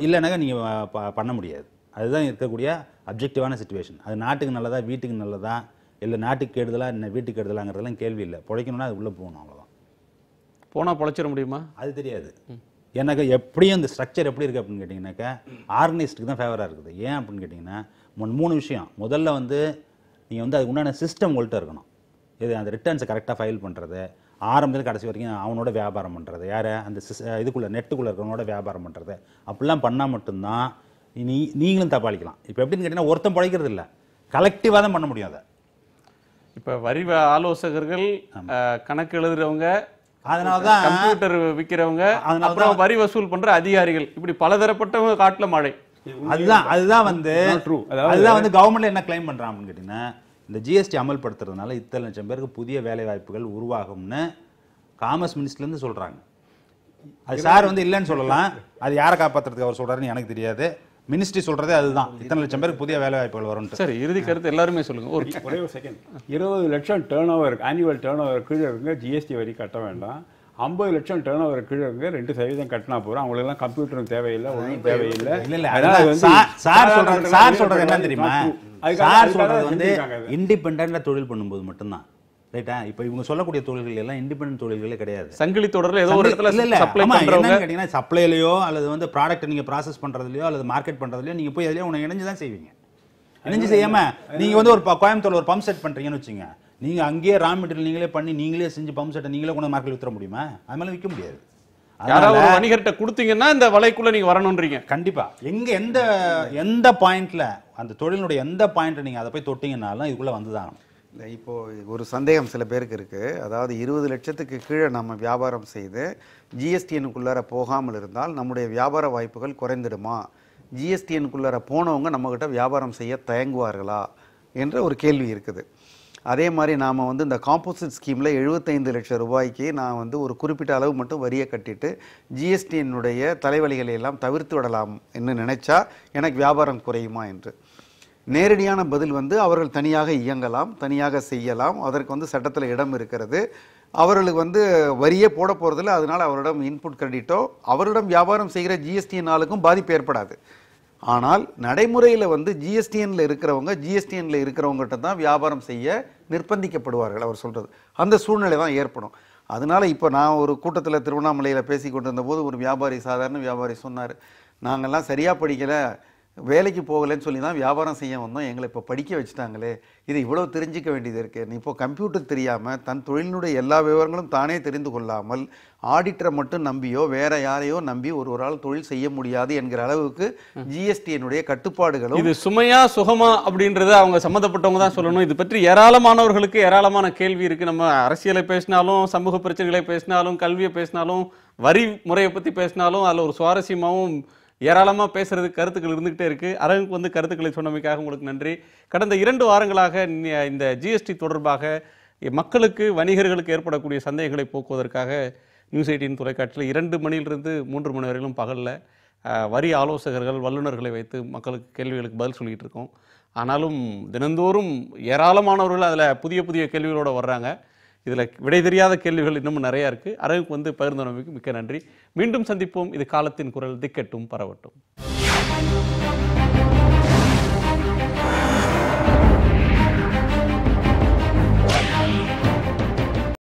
Speaker 5: இல்லைனாக்கா நீங்கள் பண்ண முடியாது. அதுதான் இருக்கக்கூடிய அப்ஜெக்டிவான சிச்சுவேஷன். அது நாட்டுக்கு நல்லதா வீட்டுக்கு நல்லதா இல்லை நாட்டுக்கு கெடுதலா என்ன வீட்டுக்கு கெடுதலாங்கிறதெல்லாம் கேள்வி இல்லை. பிழைக்கணும்னா அதுக்குள்ளே போகணும், அவ்வளோதான்.
Speaker 1: போனால் பிழைச்சிட முடியுமா
Speaker 5: அது தெரியாது. ஏன்னாக்கா எப்படியும் இந்த ஸ்ட்ரக்சர் எப்படி இருக்குது அப்படின்னு கேட்டிங்கனாக்கா ஆர்கனைஸ்டுக்கு தான் ஃபேவராக இருக்குது. ஏன் அப்படின்னு கேட்டிங்கன்னா 3 விஷயம். முதல்ல வந்து நீங்கள் வந்து அதுக்கு உண்டான சிஸ்டம் உங்கள்கிட்ட இருக்கணும். இது அந்த ரிட்டர்ன்ஸை கரெக்டாக ஃபைல் பண்ணுறது, ஆரம்பத்தில் கடைசி வரைக்கும் அவனோட வியாபாரம் பண்ணுறது, யார் அந்த இதுக்குள்ளே நெட்டுக்குள்ளே இருக்கிறவனோட வியாபாரம் பண்ணுறது, அப்படிலாம் பண்ணால் மட்டும்தான் நீங்களும் தப்பாளிக்கலாம். இப்போ எப்படின்னு கேட்டிங்கன்னா ஒருத்தன் பிழைக்கிறது இல்லை, கலெக்டிவாக தான் பண்ண முடியும். அதை
Speaker 1: இப்போ வரி ஆலோசகர்கள், கணக்கு எழுதுறவங்க,
Speaker 5: அதனால தான்
Speaker 1: கம்ப்யூட்டர் விற்கிறவங்க, அப்புறம் வரி வசூல் பண்ற அதிகாரிகள், இப்படி பலதரப்பட்டவங்க காட்டுல மழை.
Speaker 5: அதுதான் வந்து கவர்மெண்ட் என்ன கிளைம் பண்றாங்க அப்படின்னு கேட்டீங்கன்னா, இந்த ஜிஎஸ்டி அமல்படுத்துறதுனால இத்தனை லட்சம் பேருக்கு புதிய வேலை வாய்ப்புகள் உருவாகும்னு காமர்ஸ் மினிஸ்டர்லேருந்து சொல்றாங்க. அது சார் வந்து இல்லைன்னு சொல்லலாம், அது யாரை காப்பாற்றுறதுக்கு அவர் சொல்றாருன்னு எனக்கு தெரியாது. மினிஸ்ட்ரி சொல்றதே அதுதான், இத்தனை லட்சம் பேருக்கு புதிய வேலை வாய்ப்புகள் வரும்.
Speaker 1: சரி, இறுதி கருத்து எல்லாருமே சொல்லுங்க.
Speaker 4: ஒரே ஒரு செகண்ட். 20 லட்சம் turn over annual turn over கீழே இருக்குங்க ஜிஎஸ்டி வரி கட்ட வேண்டாம். 50 லட்சம் டேர்ன் ஓவர் கீழே இருக்குங்க 2% கட்டினா போகிறோம். அவங்களுக்கெல்லாம் கம்ப்யூட்டரும் தேவையில்லை, ஒன்றும் தேவையில்லை.
Speaker 5: சார் சொல்றது என்ன தெரியுமா, சார் சொல்றது வந்து இண்டிபெண்டன்டா தொழில் பண்ணும்போது மட்டும்தான். ரைட்டா? இப்போ இவங்க சொல்லக்கூடிய தொழில்கள் எல்லாம் இண்டிபெண்டன்ட் தொழில்களே கிடையாது.
Speaker 1: சங்கலி தொடர்ல ஏதோ ஒரு இடத்துல சப்ளை பண்றவங்க
Speaker 5: கேட்டீங்கன்னா சப்ளைலயோ அல்லது வந்து ப்ராடக்ட் நீங்க ப்ராசஸ் பண்றதுலயோ அல்லது மார்க்கெட் பண்றதுலயோ நீங்க போய் அதுலயே உனக்கு இணைஞ்சு தான் செய்வீங்க. இணைஞ்சு செய்யாம நீங்க வந்து ஒரு கோயம்புத்தூர்ல ஒரு பம்ப் செட் பண்றீங்கன்னு வச்சுங்க, நீங்க அங்கேயே ரா மெட்டீரியல் நீங்களே பண்ணி நீங்களே செஞ்சு பம்ப் செட்டை நீங்களே கொண்டு மார்க்கெட் விற்ற முடியுமா? அது மேல விற்க முடியாது.
Speaker 1: யாராவது ஒரு வணிகர்கிட்ட கொடுத்தீங்கன்னா இந்த வலைக்குள்ள நீங்க வரணும்ன்றீங்க.
Speaker 5: கண்டிப்பா. எங்க எந்த பாயிண்ட்ல அந்த தொழிலுடைய எந்த பாயிண்ட்ல நீங்க அதை போய் தொட்டீங்கன்னாலும் இதுக்குள்ள வந்துதான்.
Speaker 6: இப்போ ஒரு சந்தேகம் சில பேருக்கு இருக்குது. அதாவது 20 லட்சத்துக்கு கீழே நம்ம வியாபாரம் செய்து ஜிஎஸ்டிஎனுக்குள்ளார போகாமல் இருந்தால் நம்முடைய வியாபார வாய்ப்புகள் குறைந்துடுமா, ஜிஎஸ்டிஎனுக்குள்ளார போனவங்க நம்மக்கிட்ட வியாபாரம் செய்ய தயங்குவார்களா என்ற ஒரு கேள்வி இருக்குது. அதே மாதிரி நாம் வந்து இந்த காம்போசிட் ஸ்கீமில் 75 லட்சம் ரூபாய்க்கு நான் வந்து ஒரு குறிப்பிட்ட அளவு மட்டும் வரியை கட்டிட்டு ஜிஎஸ்டியினுடைய தலைவலிகளை எல்லாம் தவிர்த்து விடலாம் என்று நினைச்சா எனக்கு வியாபாரம் குறையுமா என்று. நேரடியான பதில் வந்து அவர்கள் தனியாக இயங்கலாம், தனியாக செய்யலாம். அதற்கு வந்து சட்டத்தில் இடம் இருக்கிறது. அவர்களுக்கு வந்து வரியே போட போகிறதில்ல, அதனால் அவரிடம் இன்புட் கிரெடிட்டோ அவரிடம் வியாபாரம் செய்கிற ஜிஎஸ்டிஎன்னாலுக்கும் பாதிப்பு ஏற்படாது. ஆனால் நடைமுறையில் வந்து ஜிஎஸ்டிஎன்ல இருக்கிறவங்ககிட்ட தான் வியாபாரம் செய்ய நிர்பந்திக்கப்படுவார்கள் அவர் சொல்கிறது. அந்த சூழ்நிலை தான் ஏற்படும். அதனால் இப்போ நான் ஒரு கூட்டத்தில் திருவண்ணாமலையில் பேசி கொண்டு இருந்தபோது ஒரு வியாபாரி, சாதாரண வியாபாரி சொன்னார், நாங்கள்லாம் சரியாக படிக்கலை, வேலைக்கு போகலைன்னு சொல்லி தான் வியாபாரம் செய்ய வந்தோம், எங்களை இப்போ படிக்க வச்சுட்டாங்களே, இது இவ்வளோ தெரிஞ்சிக்க வேண்டியது இருக்குது. இப்போ கம்ப்யூட்டர் தெரியாமல் தன் தொழிலினுடைய எல்லா விவரங்களும் தானே தெரிந்து கொள்ளாமல் ஆடிட்டரை மட்டும் நம்பியோ வேற யாரையோ நம்பி ஒரு ஆள் தொழில் செய்ய முடியாது என்கிற அளவுக்கு ஜிஎஸ்டியினுடைய கட்டுப்பாடுகளும்.
Speaker 1: இது சுமையா சுகமா அப்படின்றத அவங்க சம்மந்தப்பட்டவங்க தான் சொல்லணும். இது பற்றி ஏராளமானவர்களுக்கு ஏராளமான கேள்வி இருக்கு. நம்ம அரசியலை பேசினாலும், சமூக பிரச்சனைகளை பேசினாலும், கல்வியை பேசினாலும், வரி முறையை பற்றி பேசினாலும் அதில் ஒரு சுவாரஸ்யமாகவும் ஏராளமாக பேசுறதுக்கு கருத்துக்கள் இருந்துகிட்டே இருக்கு. அரங்குக்கு வந்து கருத்துக்களை சொன்னமைக்காக உங்களுக்கு நன்றி. கடந்த 2 வாரங்களாக இந்த ஜிஎஸ்டி தொடர்பாக மக்களுக்கு, வணிகர்களுக்கு ஏற்படக்கூடிய சந்தேகங்களை போக்குவதற்காக நியூஸ் 18 தொலைக்காட்சியில் 2 மணியிலிருந்து 3 மணி வரையிலும் பகலில் வரி ஆலோசகர்கள், வல்லுநர்களை வைத்து மக்களுக்கு கேள்விகளுக்கு பதில் சொல்லிகிட்டு இருக்கோம். ஆனாலும் தினந்தோறும் ஏராளமானவர்கள் அதில் புதிய புதிய கேள்விகளோடு வர்றாங்க. இதில் விடை தெரியாத கேள்விகள் இன்னமும் நிறையா இருக்குது. அரங்குக்கு வந்து பகிர்ந்தமைக்கு மிக்க நன்றி. மீண்டும் சந்திப்போம். இது காலத்தின் குரல், திக்கெட்டும் பரவட்டும்.